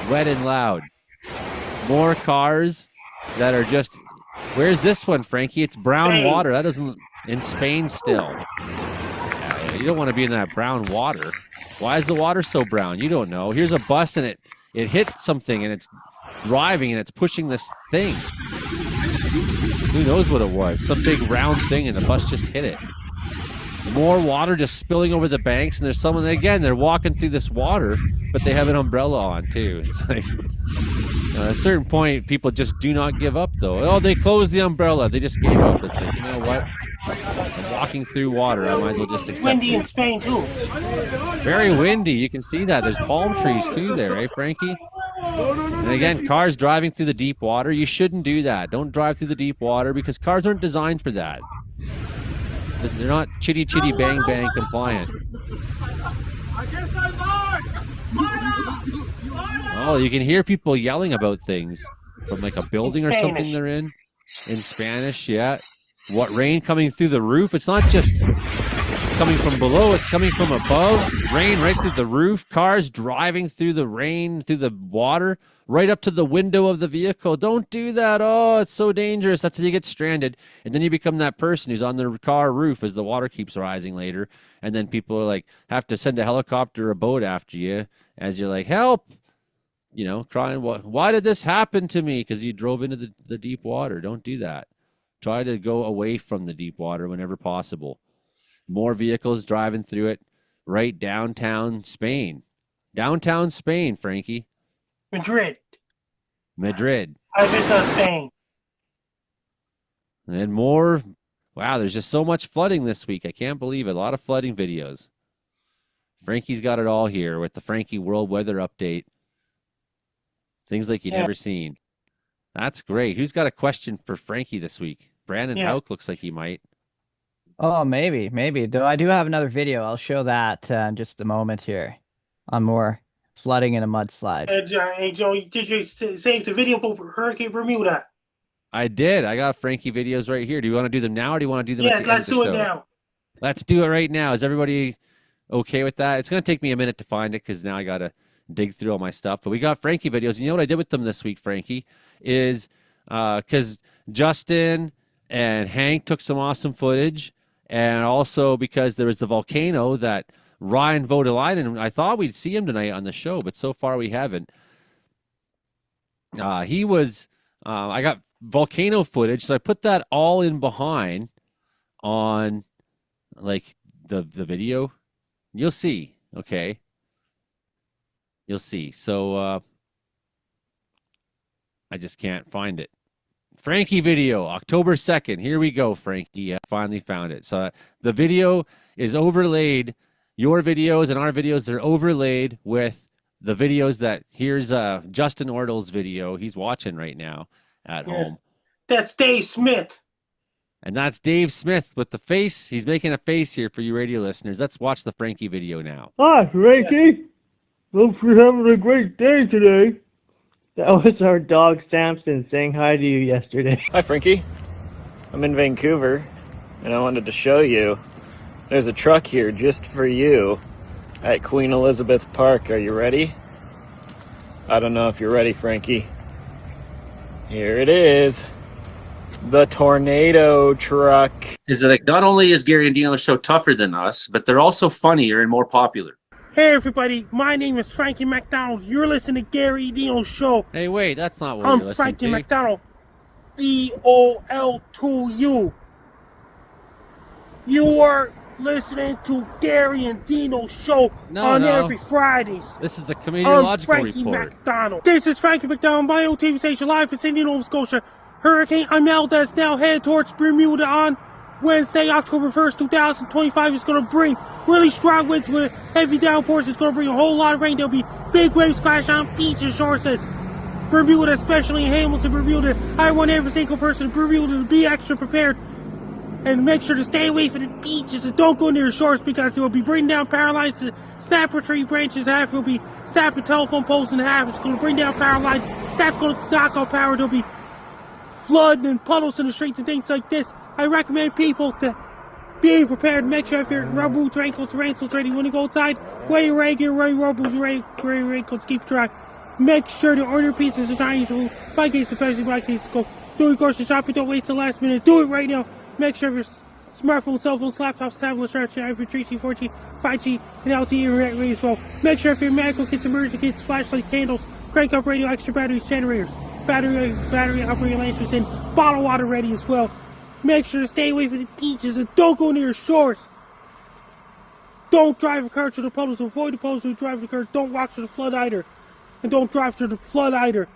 Wet and loud. More cars that are just... Where's this one, Frankie? It's brown water. That doesn't... In Spain still. You don't want to be in that brown water. Why is the water so brown? You don't know. Here's a bus and it hit something and it's driving and it's pushing this thing. Who knows what it was? Some big round thing and the bus just hit it. More water just spilling over the banks, and there's someone, again, they're walking through this water, but they have an umbrella on too. It's like, at a certain point, people just do not give up though. Oh, they closed the umbrella. They just gave up. It's like, you know what? I'm walking through water. I might as well just accept Windy it. in Spain too. Very windy. You can see that. There's palm trees too there, eh, Frankie? And again, cars driving through the deep water. You shouldn't do that. Don't drive through the deep water because cars aren't designed for that. They're not chitty chitty bang bang compliant. Oh, you can hear people yelling about things from like a building or something they're in Spanish, yeah. What, rain coming through the roof? It's not just coming from below. It's coming from above. Rain right through the roof. Cars driving through the rain, through the water, right up to the window of the vehicle. Don't do that. Oh, it's so dangerous. That's how you get stranded. And then you become that person who's on their car roof as the water keeps rising later. And then people are like, have to send a helicopter or a boat after you as you're like, help, crying. Why did this happen to me? Because you drove into the deep water. Don't do that. Try to go away from the deep water whenever possible. More vehicles driving through it. Right downtown Spain. Downtown Spain, Frankie. Madrid. I miss Spain. And more. Wow, there's just so much flooding this week. I can't believe it. A lot of flooding videos. Frankie's got it all here with the Frankie World Weather Update. Things like you've never seen. That's great. Who's got a question for Frankie this week? Brandon Hauk looks like he might. Oh, maybe. Though I do have another video. I'll show that in just a moment here on more flooding and a mudslide. Hey, Joe, did you save the video for Hurricane Bermuda? I did. I got Frankie videos right here. Do you want to do them now or do you want to do them at the end of the show? Let's do it now. Let's do it right now. Is everybody okay with that? It's going to take me a minute to find it because now I got to dig through all my stuff. But we got Frankie videos. And you know what I did with them this week, Frankie, is because Justin and Hank took some awesome footage. And also because there was the volcano that Ryan Vodelainen, I thought we'd see him tonight on the show, but so far we haven't. He was, I got volcano footage, so I put that all in behind on like the video. You'll see, okay? You'll see. So I just can't find it. Frankie video, October 2nd. Here we go, Frankie. I finally found it. So the video is overlaid. Your videos and our videos, they're overlaid with the videos that here's Justin Ordel's video. He's watching right now at home. That's Dave Smith. And that's Dave Smith with the face. He's making a face here for you radio listeners. Let's watch the Frankie video now. Hi, Frankie. Hope you're having a great day today. That was our dog Samson saying hi to you yesterday. Hi, Frankie. I'm in Vancouver, and I wanted to show you. There's a truck here just for you at Queen Elizabeth Park. Are you ready? I don't know if you're ready, Frankie. Here it is. The tornado truck. Is it like not only is Gary and Dino's show tougher than us, but they're also funnier and more popular. Hey everybody, my name is Frankie McDonald. You're listening to Gary Dino's show. Hey, wait, that's not what you're listening Frankie to. McDonald. BOL2U. You are listening to Gary and Dino's show on every Fridays. This is the Comedeorological Frankie Report. McDonald. This is Frankie McDonald, my old TV station live in Sydney, Nova Scotia. Hurricane Imelda is now headed towards Bermuda on Wednesday, October 1st, 2025. It's going to bring really strong winds with heavy downpours. It's going to bring a whole lot of rain. There'll be big waves crashing on beaches, shores, and Bermuda, especially in Hamilton, Bermuda. I want every single person in Bermuda to be extra prepared and make sure to stay away from the beaches and don't go near the shores because it will be bringing down power lines, snapping tree branches in half. It will be snapping telephone poles in half. It's going to bring down power lines. That's going to knock out power. There'll be flood and puddles in the streets and things like this. I recommend people to be prepared. Make sure if your rubber boots, raincoats, raincoats ready when you go outside. Wear your regular, wear your rubber boots, wear your raincoats, keep dry. Make sure to order pizzas and Chinese food. Buy case of Pepsi, buy case of Coke. Do your grocery shopping. Don't wait till the last minute. Do it right now. Make sure your smartphones, cell phones, laptops, tablets, your 3G, 4G, 5G, and LTE internet ready as well. Make sure if your medical kits, emergency kits, flashlight, candles, crank up radio, extra batteries, generators, battery operating lanterns, and bottled water ready as well. Make sure to stay away from the beaches and don't go near shores. Don't drive a car to the puddles. Avoid the puddles. Drive the car. Don't walk to the flood either. And don't drive to the flood either.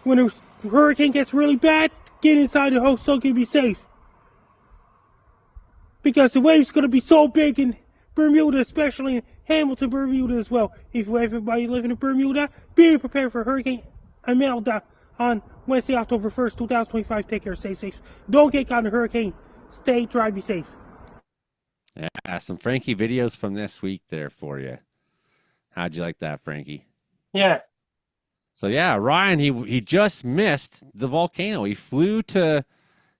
When a hurricane gets really bad, get inside the house so you can be safe. Because the wave's going to be so big in Bermuda, especially in Hamilton, Bermuda as well. If everybody living in Bermuda, be prepared for Hurricane Imelda on Wednesday, October 1st, 2025. Take care, stay safe. Don't get caught in a hurricane. Stay dry, be safe. Yeah, some Frankie videos from this week there for you. How'd you like that, Frankie? Yeah. So yeah, Ryan, he just missed the volcano. He flew to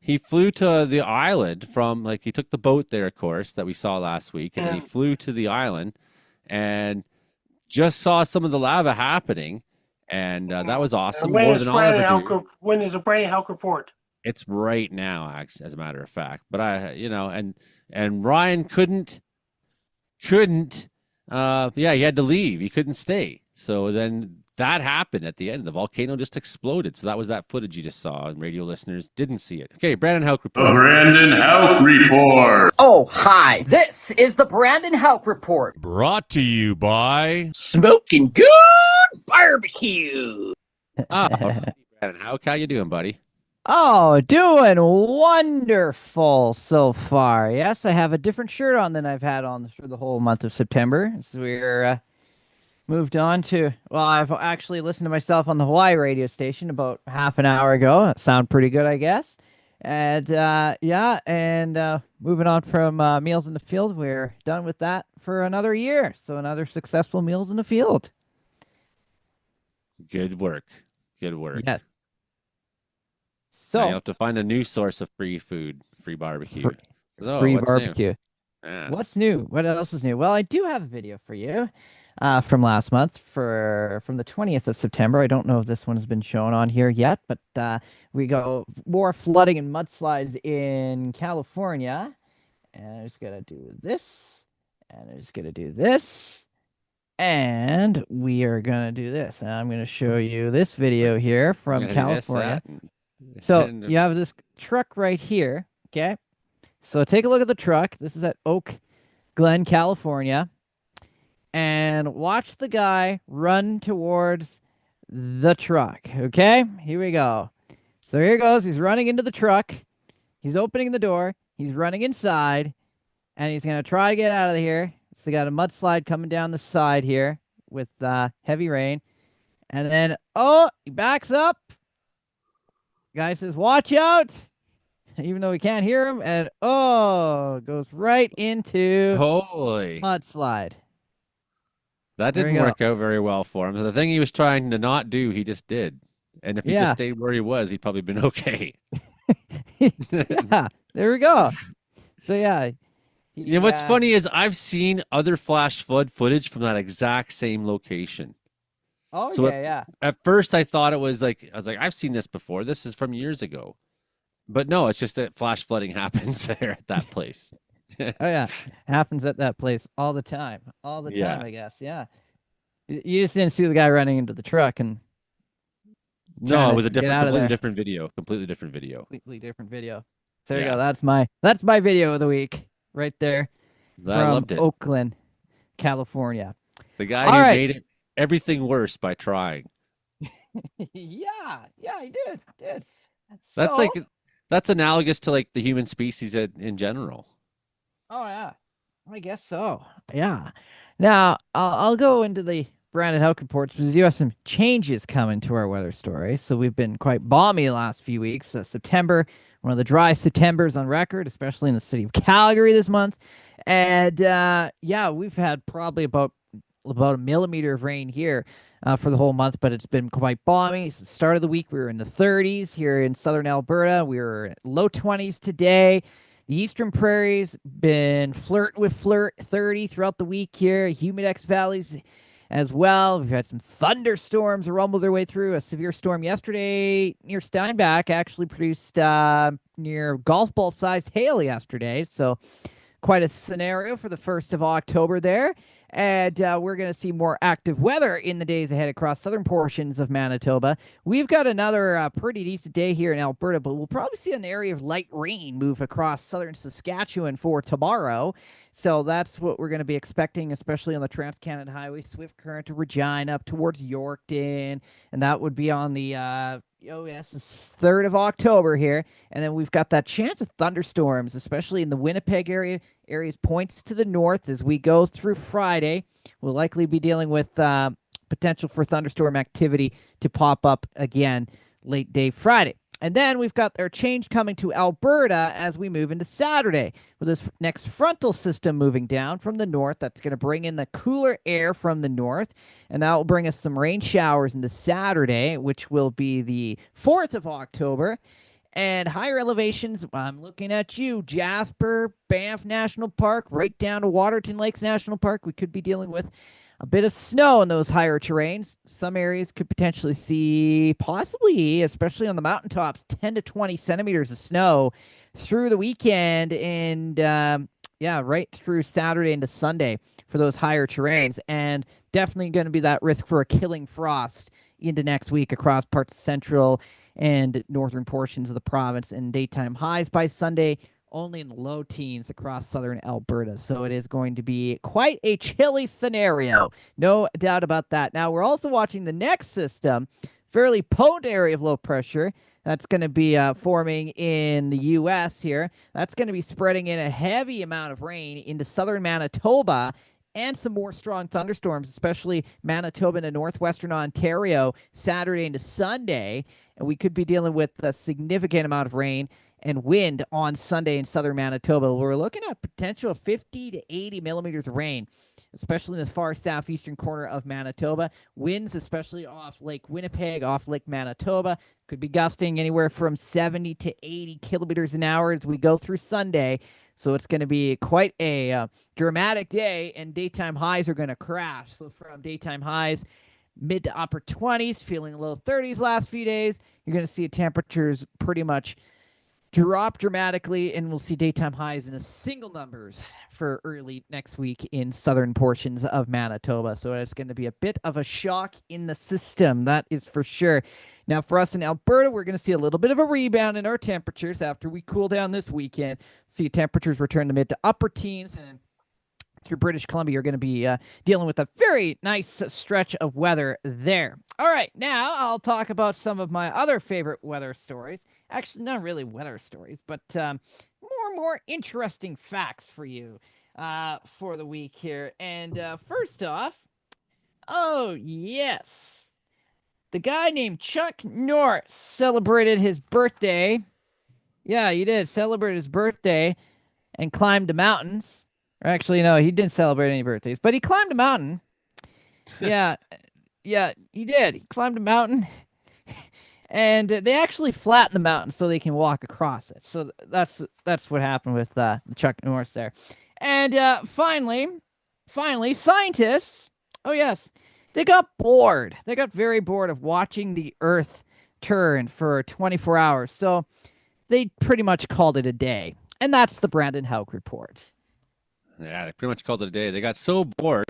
he flew to the island from like he took the boat there, of course, that we saw last week, and then he flew to the island and just saw some of the lava happening, and that was awesome. When More is than I'll ever Brandon do. Helk? When is a Brandon Helk report? It's right now, as a matter of fact. But and Ryan couldn't. Yeah, he had to leave. He couldn't stay. So then that happened at the end. The volcano just exploded. So that was that footage you just saw, and radio listeners didn't see it. Okay, Brandon Helk report. The Brandon Helk Report. Oh, hi. This is the Brandon Helk Report. Brought to you by Smoking Good Barbecue. Brandon Helk, how you doing, buddy? Oh, doing wonderful so far. Yes, I have a different shirt on than I've had on for the whole month of September. So we're moved on to, well, I've actually listened to myself on the Hawaii radio station about half an hour ago. Sound pretty good, I guess. And moving on from Meals in the Field, we're done with that for another year. So another successful Meals in the Field. Good work. Good work. Yes. So now you have to find a new source of free food, free barbecue. Free barbecue. Yeah. What's new? What else is new? Well, I do have a video for you from last month from the 20th of September. I don't know if this one has been shown on here yet, but we go more flooding and mudslides in California. And I'm just going to do this. And I'm just going to do this. And we are going to do this. And I'm going to show you this video here from California. So you have this truck right here, okay? So take a look at the truck. This is at Oak Glen, California. And watch the guy run towards the truck, okay? Here we go. So here goes. He's running into the truck. He's opening the door. He's running inside. And he's going to try to get out of here. So got a mudslide coming down the side here with heavy rain. And then, he backs up. Guy says, watch out, even though we can't hear him, and goes right into mudslide. That didn't work out very well for him. The thing he was trying to not do, he just did. And if he just stayed where he was, he'd probably been okay. Yeah, there we go. So yeah. You know what's funny is I've seen other flash flood footage from that exact same location. Oh, so yeah. At first, I thought it was like, I've seen this before. This is from years ago. But no, it's just that flash flooding happens there at that place. Oh, yeah. Happens at that place all the time. All the time, I guess. Yeah. You just didn't see the guy running into the truck and. No, it was a completely different video. Completely different video. Completely different video. So there you go. That's my video of the week right there. I loved it. Oakland, California. The guy who made everything worse by trying. Yeah, he did. That's analogous to like the human species in general. Oh yeah, I guess so. Yeah. Now I'll go into the Brandon Helk reports because you have some changes coming to our weather story. So we've been quite balmy the last few weeks. September, one of the dry Septembers on record, especially in the city of Calgary this month. And we've had probably about a millimeter of rain here for the whole month, but it's been quite balmy. It's the start of the week. We were in the 30s here in southern Alberta. We were low 20s today. The eastern prairies been flirting with 30 throughout the week here. Humidex valleys as well. We've had some thunderstorms rumble their way through. A severe storm yesterday near Steinbach actually produced near golf ball sized hail yesterday. So quite a scenario for the 1st of October there. And we're going to see more active weather in the days ahead across southern portions of Manitoba. We've got another pretty decent day here in Alberta, but we'll probably see an area of light rain move across southern Saskatchewan for tomorrow. So that's what we're going to be expecting, especially on the Trans-Canada Highway, Swift Current to Regina up towards Yorkton. And that would be on the, it's 3rd of October here. And then we've got that chance of thunderstorms, especially in the Winnipeg areas points to the north as we go through Friday. We'll likely be dealing with potential for thunderstorm activity to pop up again late day Friday. And then we've got our change coming to Alberta as we move into Saturday with this next frontal system moving down from the north. That's going to bring in the cooler air from the north, and that will bring us some rain showers into Saturday, which will be the 4th of October. And higher elevations, I'm looking at you, Jasper, Banff National Park, right down to Waterton Lakes National Park. We could be dealing with a bit of snow in those higher terrains. Some areas could potentially see, possibly, especially on the mountaintops, 10 to 20 centimeters of snow through the weekend and, right through Saturday into Sunday for those higher terrains. And definitely going to be that risk for a killing frost into next week across parts of central and northern portions of the province, and daytime highs by Sunday only in the low teens across southern Alberta. So it is going to be quite a chilly scenario. No doubt about that. Now, we're also watching the next system, fairly potent area of low pressure. That's going to be forming in the U.S. here. That's going to be spreading in a heavy amount of rain into southern Manitoba and some more strong thunderstorms, especially Manitoba and northwestern Ontario, Saturday into Sunday. And we could be dealing with a significant amount of rain and wind on Sunday in southern Manitoba. We're looking at potential 50 to 80 millimeters of rain, especially in this far southeastern corner of Manitoba. Winds, especially off Lake Winnipeg, off Lake Manitoba, could be gusting anywhere from 70 to 80 kilometers an hour as we go through Sunday. So it's going to be quite a dramatic day, and daytime highs are going to crash. So from daytime highs, mid to upper 20s, feeling low 30s last few days, you're going to see temperatures pretty much drop dramatically, and we'll see daytime highs in the single numbers for early next week in southern portions of Manitoba. So it's going to be a bit of a shock in the system, that is for sure. Now, for us in Alberta, we're going to see a little bit of a rebound in our temperatures after we cool down this weekend. See temperatures return to mid to upper teens, and through British Columbia, you're going to be dealing with a very nice stretch of weather there. All right, now I'll talk about some of my other favorite weather stories. Actually, not really weather stories, but more interesting facts for you for the week here. And first off, oh, yes, the guy named Chuck Norris celebrated his birthday. Yeah, he did celebrate his birthday and climbed the mountains. Actually, no, he didn't celebrate any birthdays, but he climbed a mountain. Yeah, he did. He climbed a mountain, and they actually flattened the mountain so they can walk across it. So that's what happened with Chuck Norris there. And finally, scientists. Oh yes, they got bored. They got very bored of watching the Earth turn for 24 hours. So they pretty much called it a day. And that's the Brandon Hauk Report. Yeah, they pretty much called it a day. They got so bored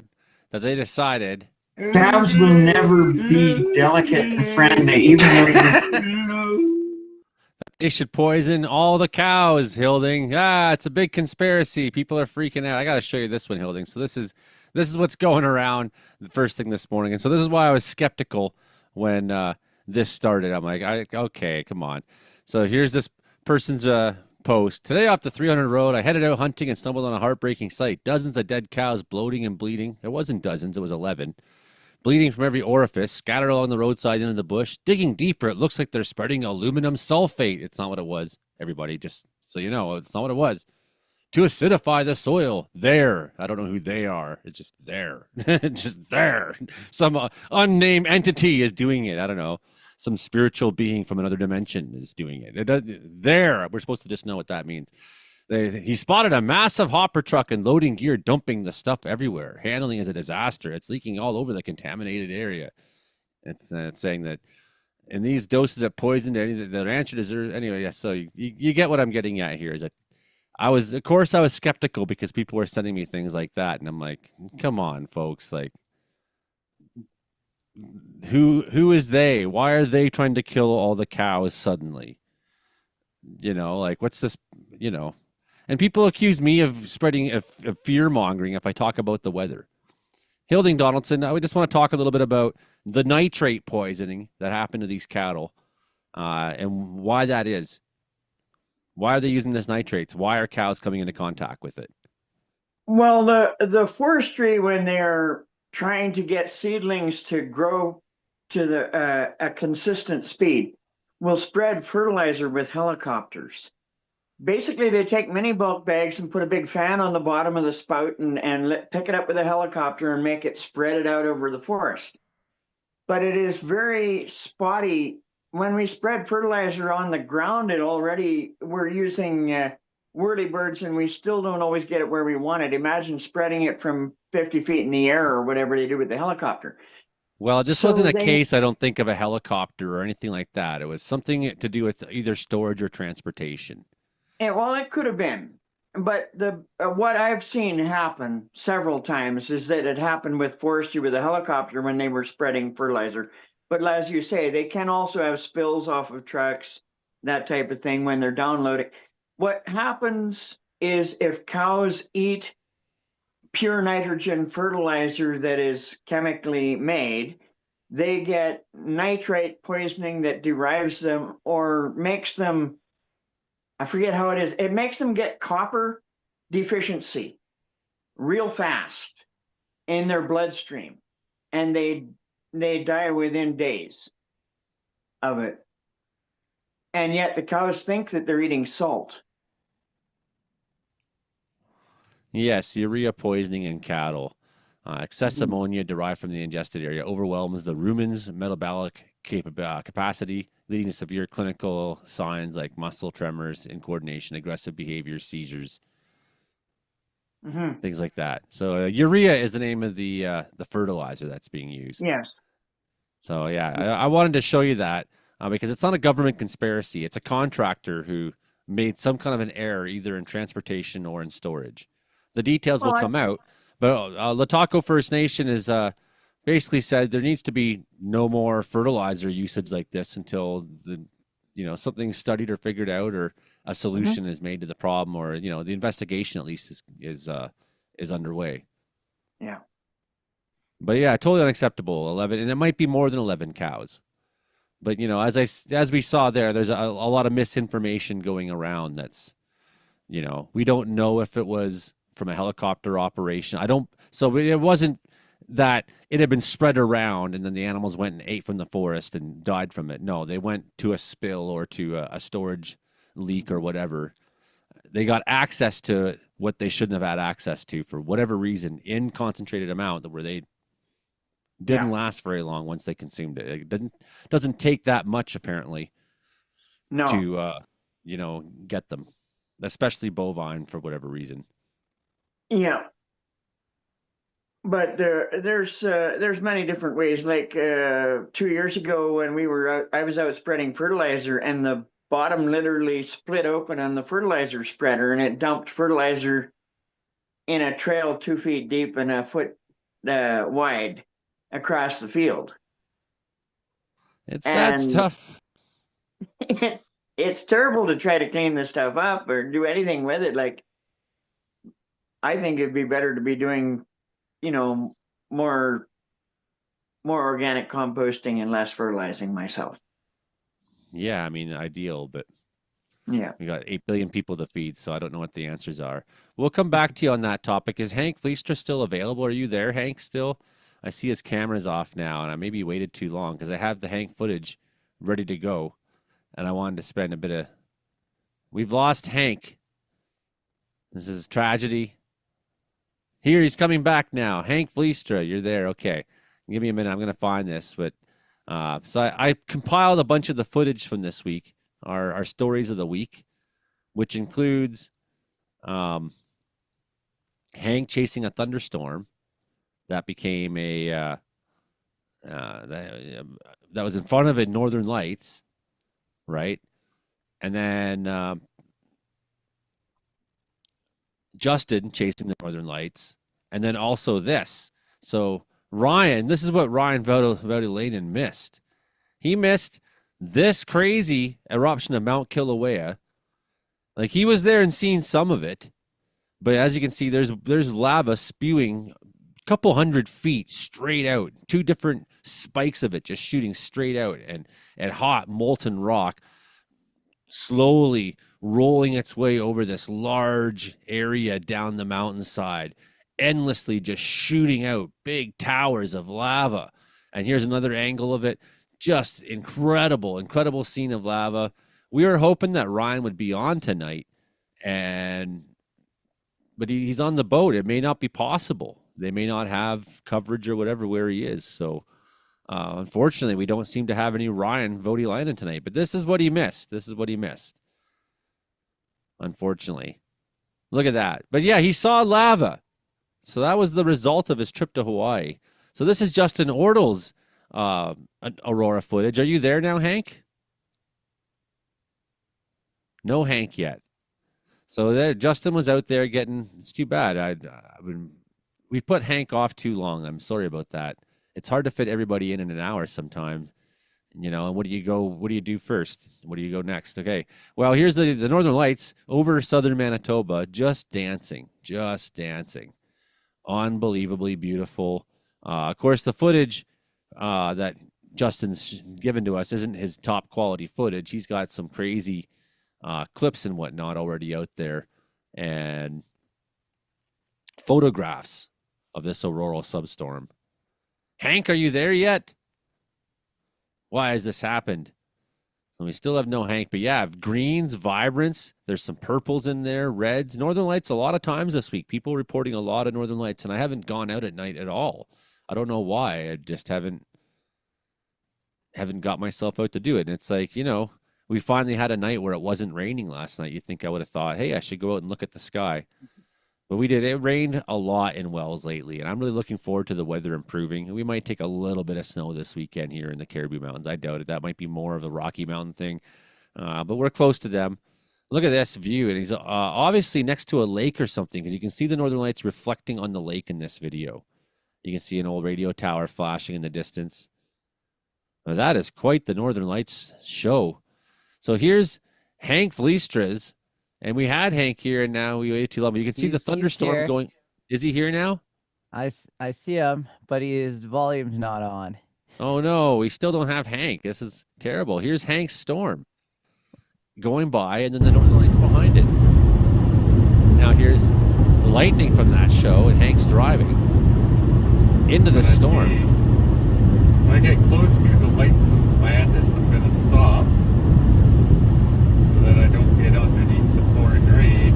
that they decided cows will never be delicate and friendly, even though they should poison all the cows, Hilding. It's a big conspiracy. People are freaking out. I got to show you this one, Hilding. So this is what's going around the first thing this morning. And so this is why I was skeptical when this started. I'm like, okay, come on. So here's this person's post. Today off the 300 road, I headed out hunting and stumbled on a heartbreaking sight. Dozens of dead cows bloating and bleeding. It wasn't dozens, it was 11. Bleeding from every orifice, scattered along the roadside into the bush. Digging deeper, it looks like they're spreading aluminum sulfate. It's not what it was, everybody, just so you know. It's not what it was. To acidify the soil. There. I don't know who they are. It's just there. It's just there. Some unnamed entity is doing it. I don't know. Some spiritual being from another dimension is doing it. There. We're supposed to just know what that means. He spotted a massive hopper truck and loading gear dumping the stuff everywhere. Handling is a disaster. It's leaking all over the contaminated area. It's saying that in these doses of poison, the rancher deserves. Anyway, yeah, so you get what I'm getting at here is that I was skeptical because people were sending me things like that. And I'm like, come on, folks. Like, who is they? Why are they trying to kill all the cows suddenly? You know, like, what's this, you know? And people accuse me of spreading of fear-mongering if I talk about the weather. Hilding Donaldson, I just want to talk a little bit about the nitrate poisoning that happened to these cattle and why that is. Why are they using this nitrates? Why are cows coming into contact with it? Well, the forestry, when they're trying to get seedlings to grow to a consistent speed, will spread fertilizer with helicopters. Basically, they take mini bulk bags and put a big fan on the bottom of the spout and pick it up with a helicopter and make it spread it out over the forest. But it is very spotty when we spread fertilizer on the ground, we're using whirlybirds, and we still don't always get it where we want it. Imagine spreading it from 50 feet in the air or whatever they do with the helicopter. Well, this So wasn't a they- case, I don't think, of a helicopter or anything like that. It was something to do with either storage or transportation. Well, it could have been, but the what I've seen happen several times is that it happened with forestry with a helicopter when they were spreading fertilizer. But as you say, they can also have spills off of trucks, that type of thing when they're downloading. What happens is if cows eat pure nitrogen fertilizer that is chemically made, they get nitrate poisoning that derives them or makes them, I forget how it is, it makes them get copper deficiency real fast in their bloodstream, and they die within days of it. And yet the cows think that they're eating salt. Yes, urea poisoning in cattle. Excess ammonia derived from the ingested area overwhelms the rumen's metabolic capacity, leading to severe clinical signs like muscle tremors, incoordination, aggressive behavior, seizures, things like that. So urea is the name of the fertilizer that's being used. Yes. So yeah, I wanted to show you that because it's not a government conspiracy. It's a contractor who made some kind of an error either in transportation or in storage. The details will come out, but Lataco First Nation is basically said there needs to be no more fertilizer usage like this until something's studied or figured out, or a solution is made to the problem, or the investigation at least is underway. Yeah. But yeah, totally unacceptable. 11, and it might be more than 11 cows. But as we saw there's a lot of misinformation going around. That's we don't know if it was from a helicopter operation. So it wasn't that it had been spread around and then the animals went and ate from the forest and died from it. No, they went to a spill or to a storage leak or whatever. They got access to what they shouldn't have had access to for whatever reason in concentrated amount, where they didn't last very long once they consumed it. It doesn't take that much apparently to get them, especially bovine, for whatever reason. Yeah, but there's many different ways. Like 2 years ago when I was out spreading fertilizer, and the bottom literally split open on the fertilizer spreader, and it dumped fertilizer in a trail 2 feet deep and a foot wide across the field. It's bad stuff. It's terrible to try to clean this stuff up or do anything with it. Like, I think it'd be better to be doing, more organic composting and less fertilizing myself. Yeah, I mean, ideal, but yeah, we got 8 billion people to feed, so I don't know what the answers are. We'll come back to you on that topic. Is Hank Vliestra still available? Are you there, Hank, still? I see his camera's off now, and I maybe waited too long because I have the Hank footage ready to go, and I wanted to spend a bit of... We've lost Hank. This is tragedy. Here, he's coming back now. Hank Vliestra, you're there. Okay. Give me a minute. I'm going to find this. But so I compiled a bunch of the footage from this week, our stories of the week, which includes Hank chasing a thunderstorm that became that was in front of it, Northern Lights, right? And then Justin chasing the Northern Lights, and then also this. So Ryan, this is what Ryan Vaudelainen missed. He missed this crazy eruption of Mount Kilauea. Like, he was there and seen some of it, but as you can see, there's lava spewing a couple 100 feet straight out. 2 different spikes of it just shooting straight out, and hot molten rock slowly rolling its way over this large area down the mountainside, endlessly just shooting out big towers of lava. And here's another angle of it. Just incredible scene of lava. We were hoping that Ryan would be on tonight, but he's on the boat. It may not be possible. They may not have coverage or whatever where he is. So Unfortunately, we don't seem to have any Ryan Vodilainen tonight, but this is what he missed. This is what he missed. Unfortunately. Look at that. But yeah, he saw lava. So that was the result of his trip to Hawaii. So this is Justin Ortle's aurora footage. Are you there now, Hank? No Hank yet. So there, Justin was out there getting. It's too bad. We put Hank off too long. I'm sorry about that. It's hard to fit everybody in an hour sometimes. You know, and what do you do first? What do you go next? Okay. Well, here's the Northern Lights over southern Manitoba, just dancing. Unbelievably beautiful. Of course, the footage that Justin's given to us isn't his top quality footage. He's got some crazy clips and whatnot already out there, and photographs of this auroral substorm. Hank, are you there yet? Why has this happened? So we still have no Hank, but yeah, greens, vibrance. There's some purples in there, reds, Northern Lights. A lot of times this week, people reporting a lot of Northern Lights, and I haven't gone out at night at all. I don't know why. I just haven't got myself out to do it. And it's like, you know, we finally had a night where it wasn't raining last night. You think I would have thought, hey, I should go out and look at the sky. But we did. It rained a lot in Wells lately, and I'm really looking forward to the weather improving. We might take a little bit of snow this weekend here in the Caribou Mountains. I doubt it. That might be more of the Rocky Mountain thing, but we're close to them. Look at this view, and he's obviously next to a lake or something, because you can see the Northern Lights reflecting on the lake in this video. You can see an old radio tower flashing in the distance. Now, that is quite the Northern Lights show. So here's Hank Vliestra's. And we had Hank here, and now we waited too long. But you can see the thunderstorm going. Is he here now? I see him, but his volume's not on. Oh, no. We still don't have Hank. This is terrible. Here's Hank's storm going by, and then the Northern Lights behind it. Now here's the lightning from that show, and Hank's driving into the storm. When I get close to the lights of Landis, I'm going to stop so that I don't get underneath the pouring rain.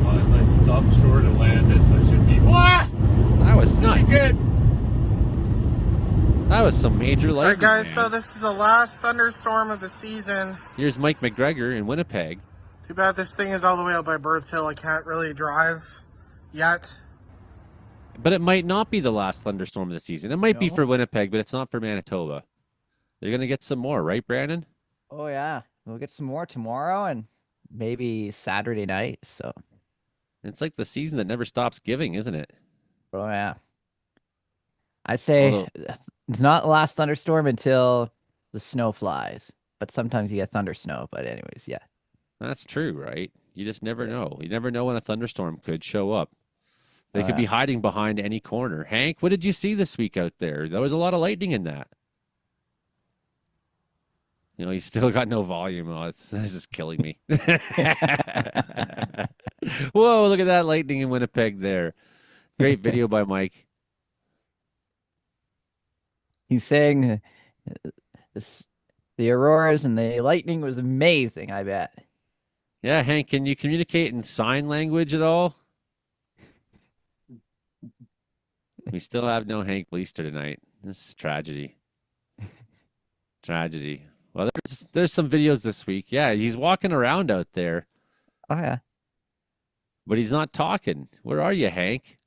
As I stop short of Landis, I should be. What? That was nuts. Good. That was some major lightning. Alright, guys, man. so this is the last thunderstorm of the season. Here's Mike McGregor in Winnipeg. Too bad this thing is all the way out by Birds Hill. I can't really drive yet. But it might not be the last thunderstorm of the season. It might be for Winnipeg, but it's not for Manitoba. They're going to get some more, right, Brandon? Oh, yeah. We'll get some more tomorrow and maybe Saturday night. So it's like the season that never stops giving, isn't it? Oh, yeah. I'd say it's not the last thunderstorm until the snow flies. But sometimes you get thunder snow. But anyways, yeah. That's true, right? You just never know. You never know when a thunderstorm could show up. They could be hiding behind any corner. Hank, what did you see this week out there? There was a lot of lightning in that. You know, he's still got no volume. Oh, this is killing me. Whoa, look at that lightning in Winnipeg there. Great video by Mike. He's saying the auroras and the lightning was amazing, I bet. Yeah, Hank, can you communicate in sign language at all? We still have no Hank Leister tonight. This is tragedy. Tragedy. Well, there's some videos this week. Yeah, he's walking around out there. Oh, yeah. But he's not talking. Where are you, Hank?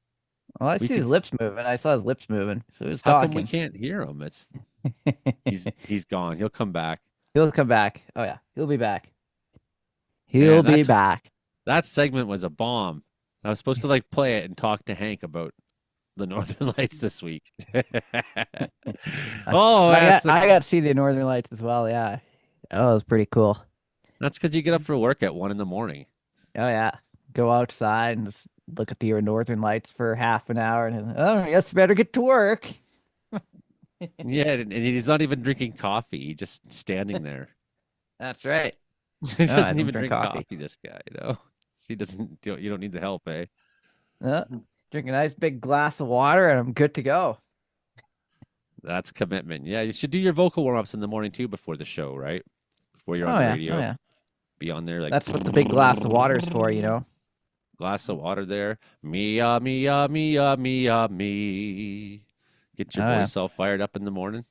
Well, I see his lips moving. I saw his lips moving. So he was How talking. come we can't hear him? It's he's gone. He'll come back. He'll come back. Oh, yeah. He'll be back. He'll be back. That segment was a bomb. I was supposed to play it and talk to Hank about the Northern Lights this week. I got to see the Northern Lights as well. Yeah. Oh, it was pretty cool. That's because you get up for work at 1 a.m. Oh, yeah. Go outside and just look at the Northern Lights for half an hour. And, I guess better get to work. Yeah. And he's not even drinking coffee. He's just standing there. That's right. He doesn't even drink coffee, this guy, you know? He doesn't. You don't need the help, eh? Drink a nice big glass of water and I'm good to go. That's commitment. Yeah, you should do your vocal warm-ups in the morning too before the show, right? Before you're on the radio. Oh, yeah. Be on there That's what the big glass of water is for, you know? Glass of water there. Me, me, me, me. Get your Oh, yeah. voice all fired up in the morning.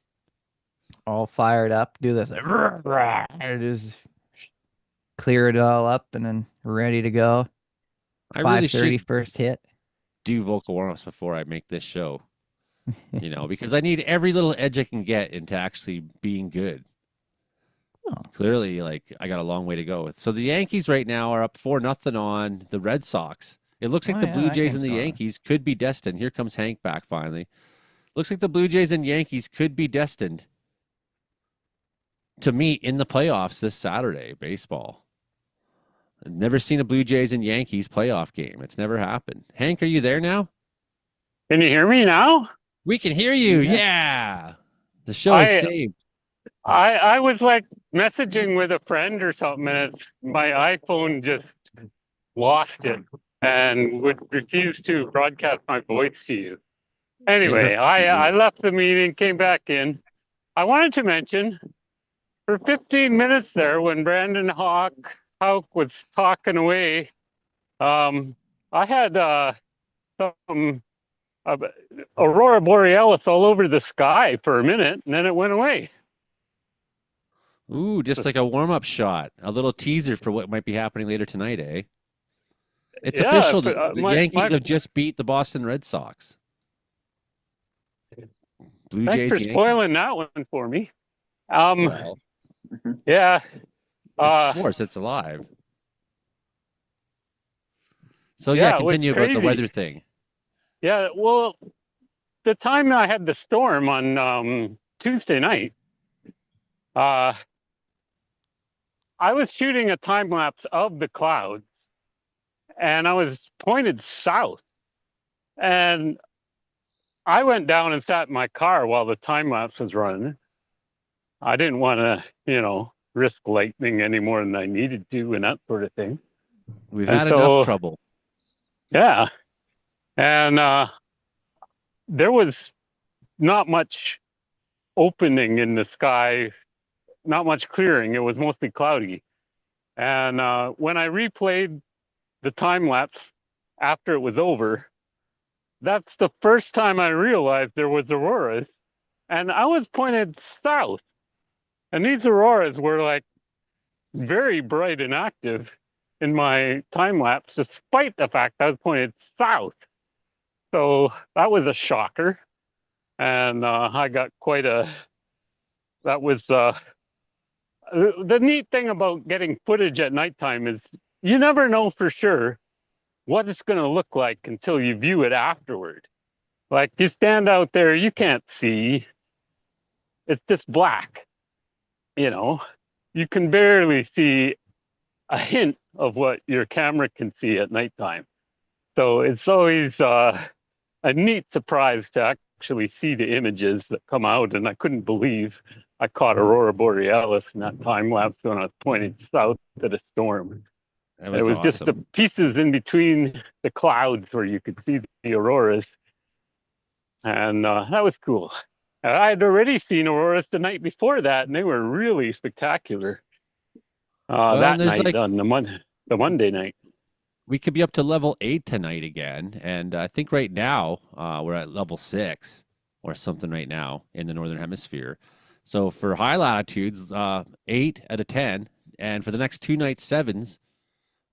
All fired up. Do this. Just clear it all up and then ready to go. I really 5:30 should first hit. do vocal warm-ups before I make this show. Because I need every little edge I can get into actually being good. Oh. Clearly, I got a long way to go. So the Yankees right now are up 4-0 on the Red Sox. It looks like the Blue that Jays game's and the going on. Yankees could be destined. Here comes Hank back finally. Looks like the Blue Jays and Yankees could be destined to meet in the playoffs this Saturday, baseball. I've never seen a Blue Jays and Yankees playoff game. It's never happened. Hank, are you there now? Can you hear me now? We can hear you. Yeah. The show is saved. I was messaging with a friend or something, and my iPhone just lost it and would refuse to broadcast my voice to you. Anyway, I left the meeting, came back in. I wanted to mention for 15 minutes there when Brandon Houck was talking away, I had some Aurora Borealis all over the sky for a minute, and then it went away. Ooh, just like a warm-up shot, a little teaser for what might be happening later tonight, eh? It's official. The Yankees have just beat the Boston Red Sox. Blue Thanks Jays, for Yankees. spoiling that one for me. Well, yeah. It's sports. It's alive. So Yeah, continue it was about the crazy. weather thing. Yeah, well, the time I had the storm on Tuesday night, I was shooting a time lapse of the clouds, and I was pointed south. And I went down and sat in my car while the time lapse was running. I didn't want to, risk lightning any more than I needed to and that sort of thing. We've had enough trouble. Yeah. And there was not much opening in the sky, not much clearing. It was mostly cloudy. And when I replayed the time lapse after it was over, that's the first time I realized there was auroras. And I was pointed south. And these auroras were very bright and active in my time lapse, despite the fact I was pointed south. So that was a shocker. And I got that was, the neat thing about getting footage at nighttime is you never know for sure what it's going to look like until you view it afterward. You stand out there, you can't see. It's just black. You can barely see a hint of what your camera can see at nighttime. So it's always a neat surprise to actually see the images that come out. And I couldn't believe I caught Aurora Borealis in that time lapse when I was pointing south at a storm. That was it was awesome. just the pieces in between the clouds where you could see the auroras. And that was cool. I had already seen auroras the night before that, and they were really spectacular. That night on the Monday night. We could be up to level 8 tonight again, and I think right now we're at level 6 or something right now in the Northern Hemisphere. So for high latitudes, 8 out of 10, and for the next 2 nights, 7s.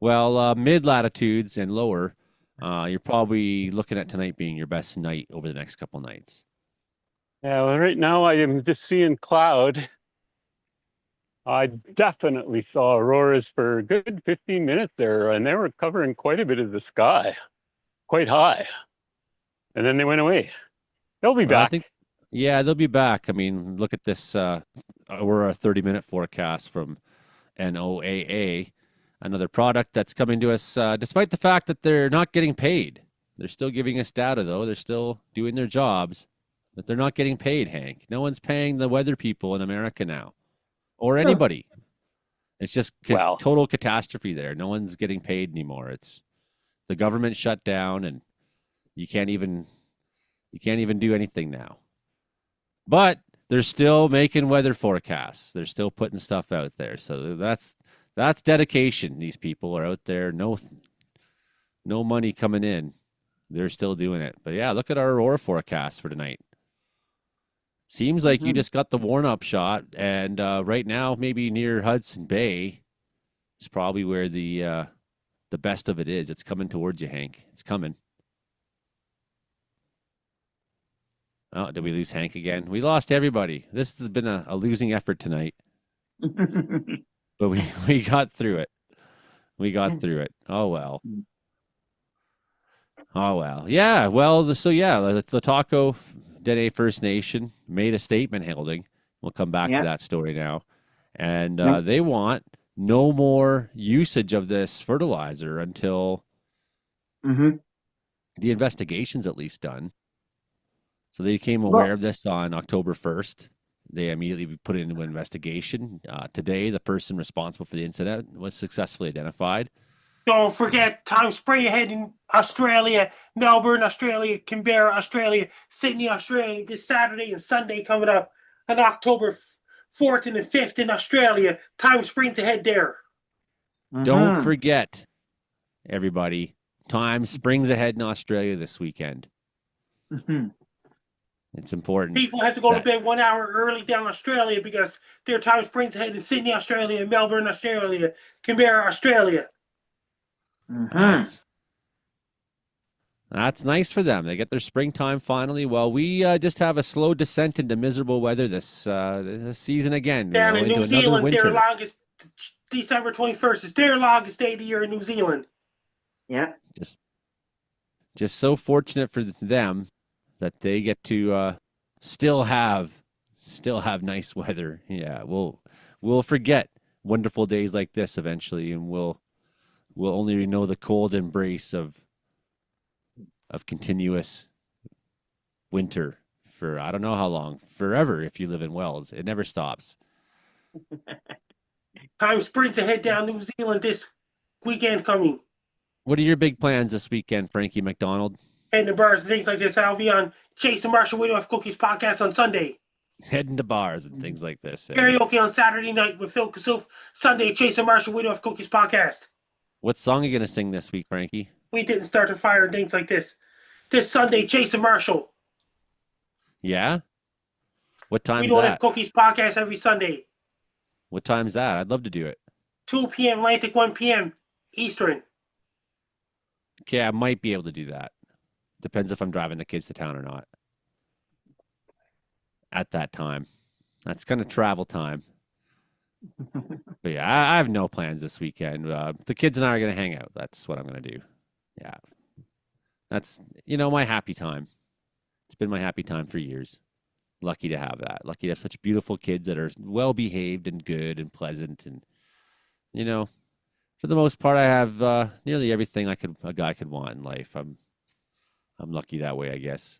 Well, mid latitudes and lower, you're probably looking at tonight being your best night over the next couple nights. Yeah, well, right now I am just seeing cloud. I definitely saw auroras for a good 15 minutes there, and they were covering quite a bit of the sky, quite high. And then they went away. They'll be back. They'll be back. I mean, look at this. We're a 30-minute forecast from NOAA, another product that's coming to us despite the fact that they're not getting paid. They're still giving us data, though. They're still doing their jobs. But they're not getting paid, Hank. No one's paying the weather people in America now, or anybody. It's just total catastrophe there. No one's getting paid anymore. It's the government shut down, and you can't even do anything now. But they're still making weather forecasts. They're still putting stuff out there. So that's dedication. These people are out there. No money coming in. They're still doing it. But yeah, look at our aurora forecast for tonight. Seems like you just got the warm-up shot, and right now, maybe near Hudson Bay, is probably where the best of it is. It's coming towards you, Hank. It's coming. Oh, did we lose Hank again? We lost everybody. This has been a losing effort tonight. But we got through it. We got through it. Oh, well. Oh, well. Yeah, well, the Taco Dene First Nation made a statement, Hilding. We'll come back to that story now. And they want no more usage of this fertilizer until the investigation's at least done. So they became aware of this on October 1st. They immediately put it into an investigation. Today, the person responsible for the incident was successfully identified. Don't forget, time spray ahead in Australia, Melbourne, Australia, Canberra, Australia, Sydney, Australia, this Saturday and Sunday coming up on October 4th and the 5th in Australia. Time springs ahead there. Don't forget, everybody, time springs ahead in Australia this weekend. It's important. People have to go to bed 1 hour early down Australia because their time springs ahead in Sydney, Australia, Melbourne, Australia, Canberra, Australia. That's nice for them. They get their springtime finally. Well, we just have a slow descent into miserable weather this season again. Down in New Zealand, their longest, December 21st is their longest day of the year in New Zealand. Yeah. Just so fortunate for them that they get to still have nice weather. Yeah, we'll forget wonderful days like this eventually, and we'll only know the cold embrace of continuous winter for I don't know how long, forever if you live in Wells. It never stops. Time sprints ahead down New Zealand this weekend coming. What are your big plans this weekend, Frankie McDonald? Heading to bars and things like this. I'll be on Chase and Marshall We Don't Have Cookies podcast on Sunday. Heading to bars and things like this. Karaoke on Saturday night with Phil Kasuf. Sunday, Chase and Marshall We Don't Have Cookies podcast. What song are you going to sing this week, Frankie? We didn't start a fire and things like this. This Sunday, Chase and Marshall. Yeah? What time is We Don't that? Have Cookies podcast every Sunday. What time's that? I'd love to do it. 2 p.m. Atlantic, 1 p.m. Eastern. Okay, I might be able to do that. Depends if I'm driving the kids to town or not. At that time. That's kind of travel time. But yeah, I have no plans this weekend. The kids and I are going to hang out. That's what I'm going to do. Yeah. That's, my happy time. It's been my happy time for years. Lucky to have that. Lucky to have such beautiful kids that are well-behaved and good and pleasant. And, for the most part, I have nearly everything a guy could want in life. I'm lucky that way, I guess.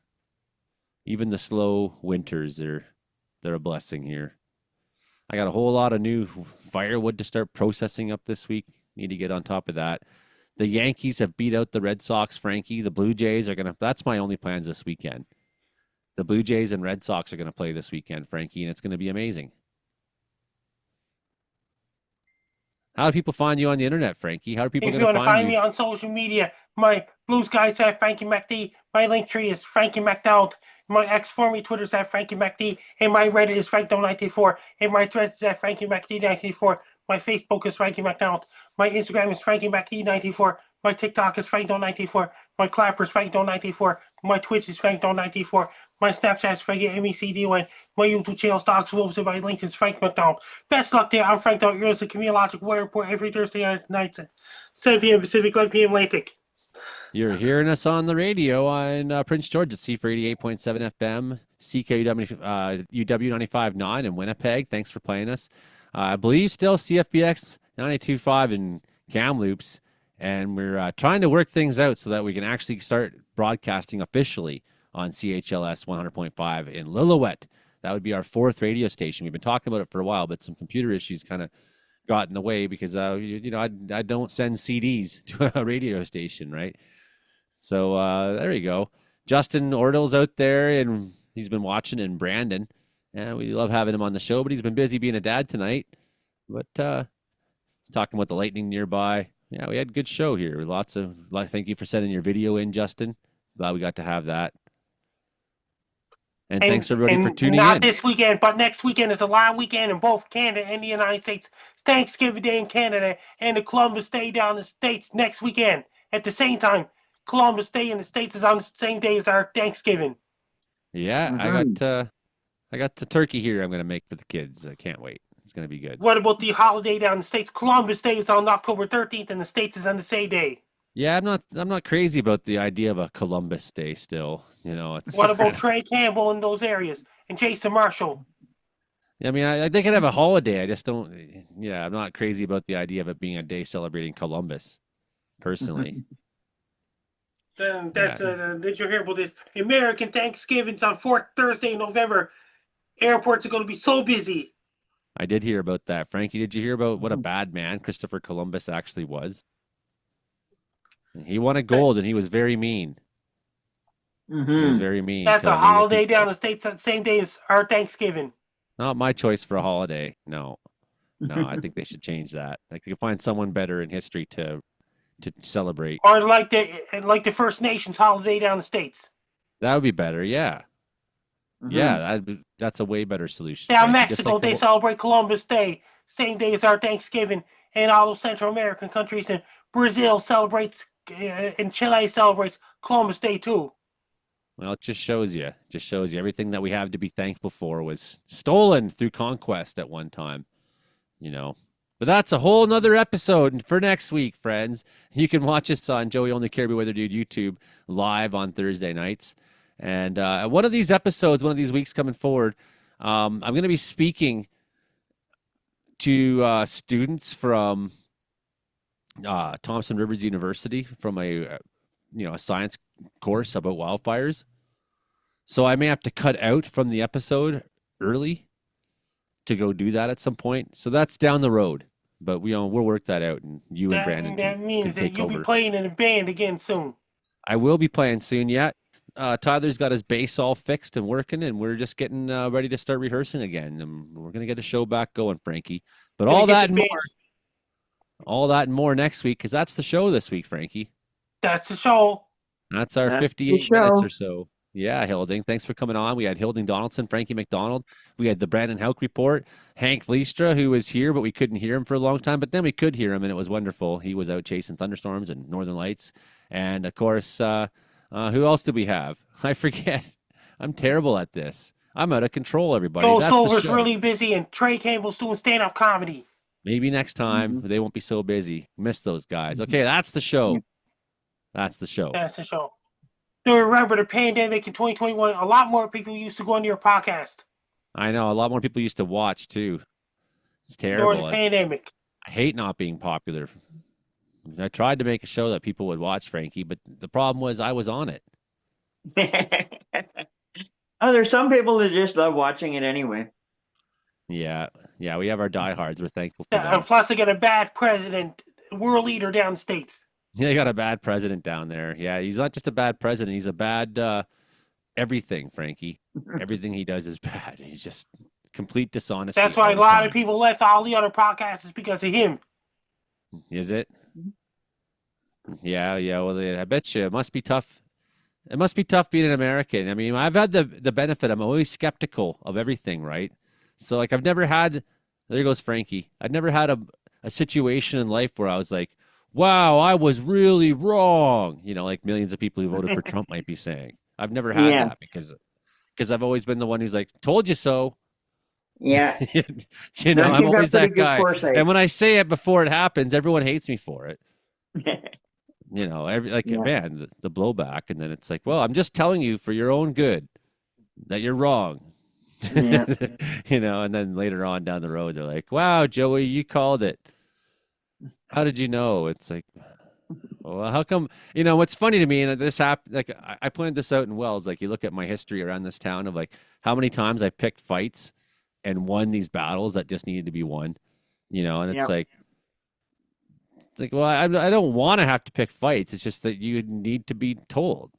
Even the slow winters, they're a blessing here. I got a whole lot of new firewood to start processing up this week. Need to get on top of that. The Yankees have beat out the Red Sox, Frankie. The Blue Jays are that's my only plans this weekend. The Blue Jays and Red Sox are going to play this weekend, Frankie, and it's going to be amazing. How do people find you on the internet, Frankie? How are people going to find you? If you want to find me on social media, my Blue Sky's at Frankie MacD. My link tree is Frankie MacDonald. My X for me Twitter's at Frankie MacD. And my Reddit is FrankDo94. And my Threads is at Frankie MacD94. My Facebook is Frankie MacDonald. My Instagram is Frankie MacD94. My TikTok is FrankDo94. My Clapper is FrankDo94. My Twitch is FrankDo94. My Snapchat is Frankie MECD1. My YouTube channel Stocks Wolves and my link is Frank McDonald. Best luck there. I'm Frank Donald. You're listening to Comedeorology Weather Report every Thursday nights at 7 p.m. Pacific, 11 p.m. Atlantic. You're hearing us on the radio on Prince George at C for 88.7 FM, CKUW UW 95.9 in Winnipeg. Thanks for playing us. I believe still CFBX 92.5 in Kamloops, and we're trying to work things out so that we can actually start broadcasting officially on CHLS 100.5 in Lillooet. That would be our fourth radio station. We've been talking about it for a while, but some computer issues kind of got in the way because, I don't send CDs to a radio station, right? So there you go. Justin Ordell's out there, and he's been watching in Brandon. And we love having him on the show, but he's been busy being a dad tonight. But he's talking about the Lightning nearby. Yeah, we had a good show here. Thank you for sending your video in, Justin. Glad we got to have that. And thanks everybody for tuning not in. this weekend, but next weekend is a long weekend in both Canada and the United States. Thanksgiving Day in Canada and the Columbus Day down in the States next weekend. At the same time, Columbus Day in the States is on the same day as our Thanksgiving. Yeah, I got the turkey here I'm going to make for the kids. I can't wait. It's going to be good. What about the holiday down in the States? Columbus Day is on October 13th and the States is on the same day. Yeah, I'm not crazy about the idea of a Columbus Day still. You know, it's What about Trey Campbell in those areas and Jason Marshall? I mean, they could have a holiday. I just don't. Yeah, I'm not crazy about the idea of it being a day celebrating Columbus, personally. Then did you hear about this? American Thanksgiving's on fourth Thursday in November. Airports are going to be so busy. I did hear about that. Frankie, did you hear about what a bad man Christopher Columbus actually was? He won a gold and he was very mean. He was very mean. That's a holiday down in the States on the same day as our Thanksgiving. Not my choice for a holiday. No, I think they should change that. Like they could find someone better in history to celebrate. Or like the First Nations holiday down in the States. That would be better. Yeah. Yeah, that's a way better solution. Down right? Mexico, they celebrate Columbus Day, same day as our Thanksgiving, and all those Central American countries. And Brazil celebrates, and Chile celebrates Columbus Day too. Well, it just shows you. Everything that we have to be thankful for was stolen through conquest at one time. You know. But that's a whole nother episode for next week, friends. You can watch us on Joey Only Caribou Weather Dude YouTube live on Thursday nights. And one of these episodes, one of these weeks coming forward, I'm going to be speaking to students from Thompson Rivers University from a science course about wildfires. So I may have to cut out from the episode early to go do that at some point. So that's down the road, but we'll work that out, and you and Brandon that means can that take you'll over. be playing in a band again soon. I will be playing soon. Yeah, Tyler's got his bass all fixed and working, and we're just getting ready to start rehearsing again. And we're gonna get a show back going, Frankie. But all that and more next week, because that's the show this week, Frankie. That's the show. That's our 58 minutes or so. Yeah, Hilding. Thanks for coming on. We had Hilding Donaldson, Frankie McDonald. We had the Brandon Hauk report. Hank Vliestra, who was here, but we couldn't hear him for a long time. But then we could hear him, and it was wonderful. He was out chasing thunderstorms and northern lights. And, of course, who else did we have? I forget. I'm terrible at this. I'm out of control, everybody. Joe That's the Stover's show. really busy, and Trey Campbell's doing stand-up comedy. Maybe next time they won't be so busy. Miss those guys. Okay, that's the show. That's the show. That's the show. Do remember the pandemic in 2021? A lot more people used to go into your podcast I know. A lot more people used to watch, too. It's terrible. during the pandemic. I hate not being popular. I tried to make a show that people would watch, Frankie, but the problem was I was on it. Oh, there's some people that just love watching it anyway. Yeah, we have our diehards. We're thankful for them. Plus, they got a bad president, world leader down the States. They got a bad president down there. Yeah, he's not just a bad president. He's a bad everything, Frankie. Everything he does is bad. He's just complete dishonesty. That's why a lot of people left all the other podcasts because of him. Is it? Yeah. Well, I bet you it must be tough. It must be tough being an American. I mean, I've had the benefit. I'm always skeptical of everything, right? So, like, I've never had. There goes Frankie. I've never had a situation in life where I was like, wow, I was really wrong. You know, like millions of people who voted for Trump might be saying. I've never had that because I've always been the one who's like, told you so. Yeah. you know, I'm always that guy. And when I say it before it happens, everyone hates me for it. You know, man, the blowback. And then it's like, well, I'm just telling you for your own good that you're wrong. Yeah. You know, and then later on down the road, they're like, wow, Joey, you called it. How did you know? It's like, well, how come? You know, what's funny to me, and this happened, like I pointed this out in Wells, like you look at my history around this town of like how many times I picked fights and won these battles that just needed to be won, you know, and it's like, well, I don't want to have to pick fights. It's just that you need to be told,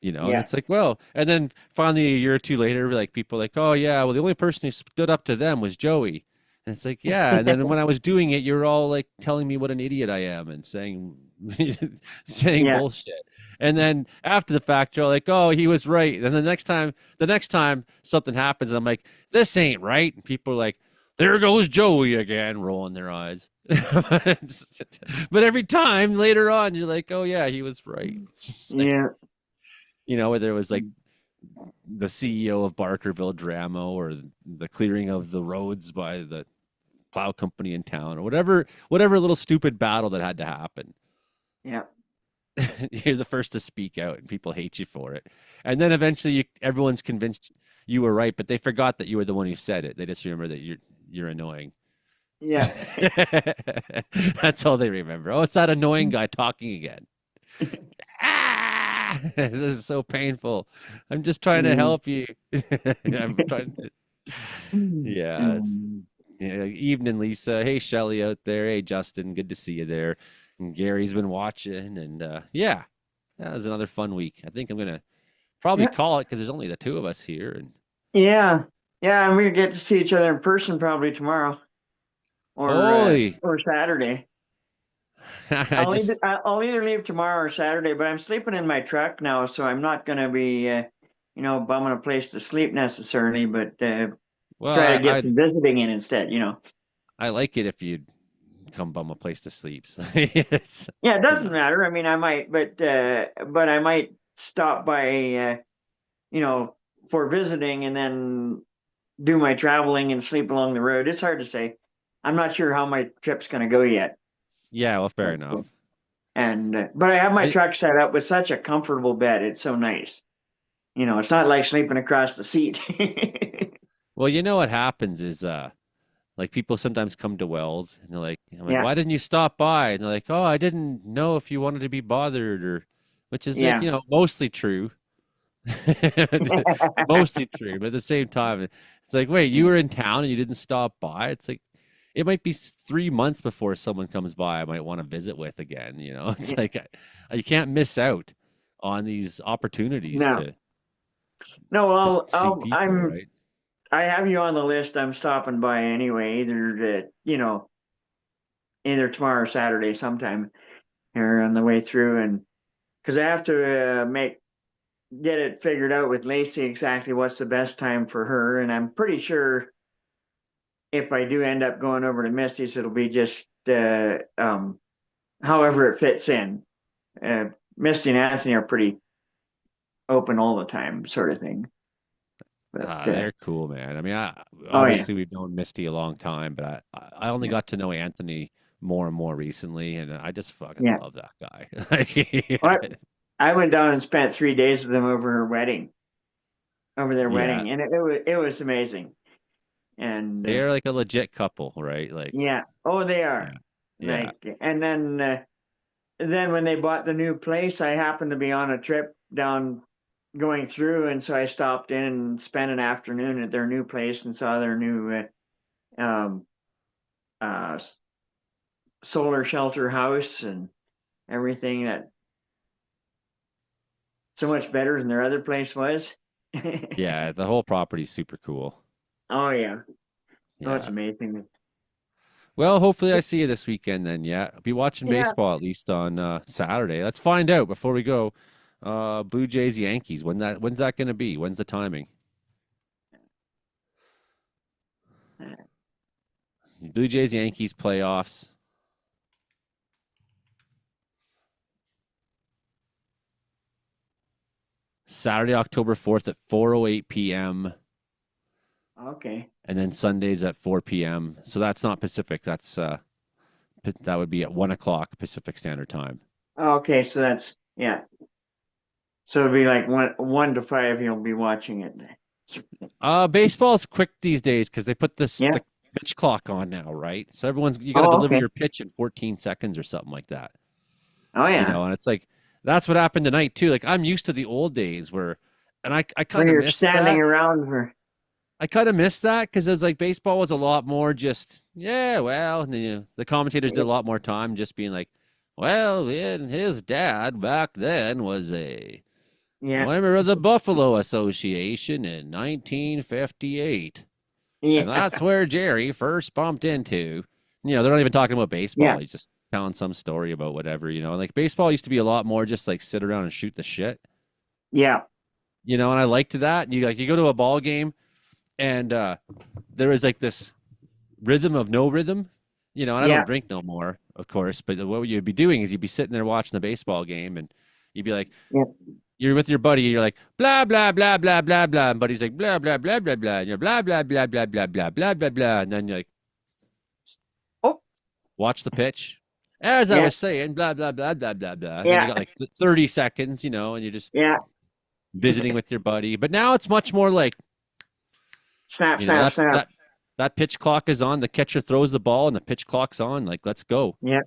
you know, and it's like, well, and then finally a year or two later, like people are like, oh yeah, well, the only person who stood up to them was Joey. And it's like, yeah. And then when I was doing it, you're all like telling me what an idiot I am and saying saying Yeah. bullshit. And then after the fact, you're like, oh, he was right. And the next time something happens, I'm like, this ain't right. And people are like, there goes Joey again, rolling their eyes. But every time later on, you're like, oh yeah, he was right. Yeah. Whether it was like the CEO of Barkerville Dramo or the clearing of the roads by the plow company in town or whatever little stupid battle that had to happen. Yeah. You're the first to speak out and people hate you for it. And then eventually everyone's convinced you were right, but they forgot that you were the one who said it. They just remember that you're annoying. Yeah. That's all they remember. Oh, it's that annoying guy talking again. This is so painful. I'm just trying to help you. I'm trying to. Yeah, evening, Lisa. Hey, Shelly out there. Hey, Justin. Good to see you there. And Gary's been watching, and yeah, that was another fun week. I think I'm gonna probably call it because there's only the two of us here, and Yeah. Yeah, and we get to see each other in person probably tomorrow or Saturday. I'll either leave tomorrow or Saturday, but I'm sleeping in my truck now, so I'm not going to be, bumming a place to sleep necessarily, but try to get some visiting in instead, I like it if you come bum a place to sleep. So yeah, it doesn't matter. I mean, I might, but I might stop by, for visiting and then do my traveling and sleep along the road. It's hard to say. I'm not sure how my trip's going to go yet. Yeah, well, fair enough. And but I have my truck set up with such a comfortable bed. It's so nice. It's not like sleeping across the seat. Well, what happens is like people sometimes come to Wells and they're like, why didn't you stop by? And they're like, oh, I didn't know if you wanted to be bothered, or which is like, mostly true. Mostly true, but at the same time, it's like, wait, you were in town and you didn't stop by? It's like, it might be 3 months before someone comes by I might want to visit with again. It's like you can't miss out on these opportunities to see people, right? I have you on the list. I'm stopping by anyway, either tomorrow or Saturday sometime here on the way through, and because I have to get it figured out with Lacey exactly what's the best time for her, and I'm pretty sure if I do end up going over to Misty's, it'll be just however it fits in. Misty and Anthony are pretty open all the time, sort of thing. But, they're cool, man. I mean, obviously we've known Misty a long time, but I only got to know Anthony more and more recently, and I just fucking love that guy. I went down and spent 3 days with them over their wedding, and it was amazing. And they're like a legit couple, right? Like, yeah. Oh, they are. Yeah. And then when they bought the new place, I happened to be on a trip down going through, and so I stopped in and spent an afternoon at their new place and saw their new solar shelter house and everything, that so much better than their other place was. Yeah, the whole property's super cool. Oh yeah. Oh, it's amazing. Well, hopefully I see you this weekend then. Yeah, I'll be watching baseball at least on Saturday. Let's find out before we go. Blue Jays, Yankees. When's that going to be? When's the timing? Blue Jays, Yankees playoffs. Saturday, October 4th at 4:08 p.m. Okay. And then Sundays at 4 p.m. So that's not Pacific. That's that would be at 1 o'clock Pacific Standard Time. Okay, so that's So it'll be like 1 to 5. You'll be watching it. Baseball's quick these days because they put the pitch clock on now, right? So you got to deliver your pitch in 14 seconds or something like that. Oh yeah. And it's like that's what happened tonight too. Like I'm used to the old days and I kind of miss standing that. around for. I kind of missed that because it was like baseball was a lot more just and then, the commentators did a lot more time just being like, well, his dad back then was a member of the Buffalo Association in 1958. Yeah. And that's where Jerry first bumped into. They're not even talking about baseball. Yeah. He's just telling some story about whatever, you know. Like baseball used to be a lot more just like sit around and shoot the shit, Yeah. you know. And I liked that. You go to a ball game, and there was like this rhythm of no rhythm, you know. And I Yeah. don't drink no more, of course. But what you'd be doing is you'd be sitting there watching the baseball game, and you'd be like, Yeah. you're with your buddy, you're like blah blah blah blah blah blah, and buddy's like blah blah blah blah blah, and you're blah blah blah blah blah blah blah blah blah, and then you're like, oh, watch the pitch. As I Yeah. was saying, blah blah blah blah blah blah. And then you Yeah. got like 30 seconds, you know, and you're just Yeah. visiting with your buddy. But now it's much more like, Snap, you know, snap, snap. that pitch clock is on. The catcher throws the ball, and the pitch clock's on. Like, let's go. Yeah.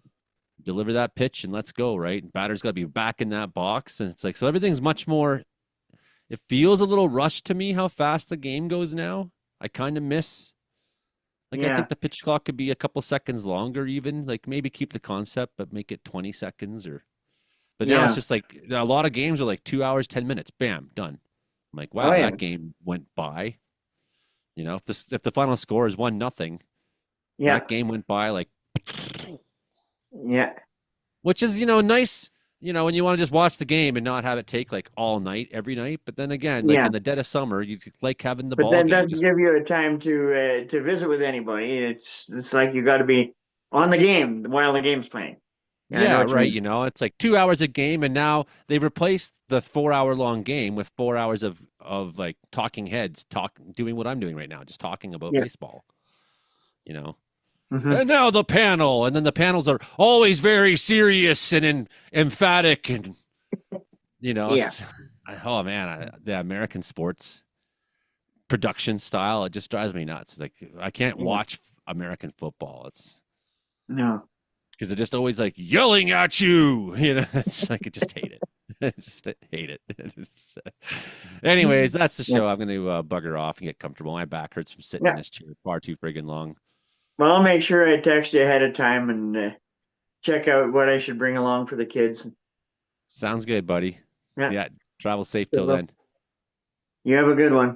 Deliver that pitch, and let's go. Right, and batter's got to be back in that box, and it's like so everything's much more. It feels a little rushed to me how fast the game goes now. I kind of miss. Like, I Yeah. think the pitch clock could be a couple seconds longer, even. Like, maybe keep the concept, but make it 20 seconds or. But now it's Yeah. just like a lot of games are like 2 hours, 10 minutes, bam, done. I'm like, wow, Oh, yeah. that game went by. You know, if the final score is 1-0, Yeah. that game went by like, Yeah. which is, you know, nice. You know, when you want to just watch the game and not have it take like all night, every night. But then again, like Yeah. in the dead of summer, you like having the But ball that game. doesn't Just, give you a time to visit with anybody. It's like you got to be on the game while the game's playing. I know yeah, what you right. mean. You know, it's like 2 hours a game, and now they've replaced the 4 hour long game with 4 hours of like talking heads, doing what I'm doing right now, just talking about Yeah. baseball. You know, Mhm. and now the panel, and then the panels are always very serious and emphatic, and you know, Yeah. it's oh man, the American sports production style, it just drives me nuts. Like, I can't Yeah. watch American football. It's No. because they're just always like yelling at you. You know, it's like I just hate it. I just hate it. Anyways, that's the show. I'm going to bugger off and get comfortable. My back hurts from sitting in Yeah. this chair far too friggin' long. Well, I'll make sure I text you ahead of time and check out what I should bring along for the kids. Sounds good, buddy. Yeah. Yeah. Travel safe Good till luck. then. You have a good one.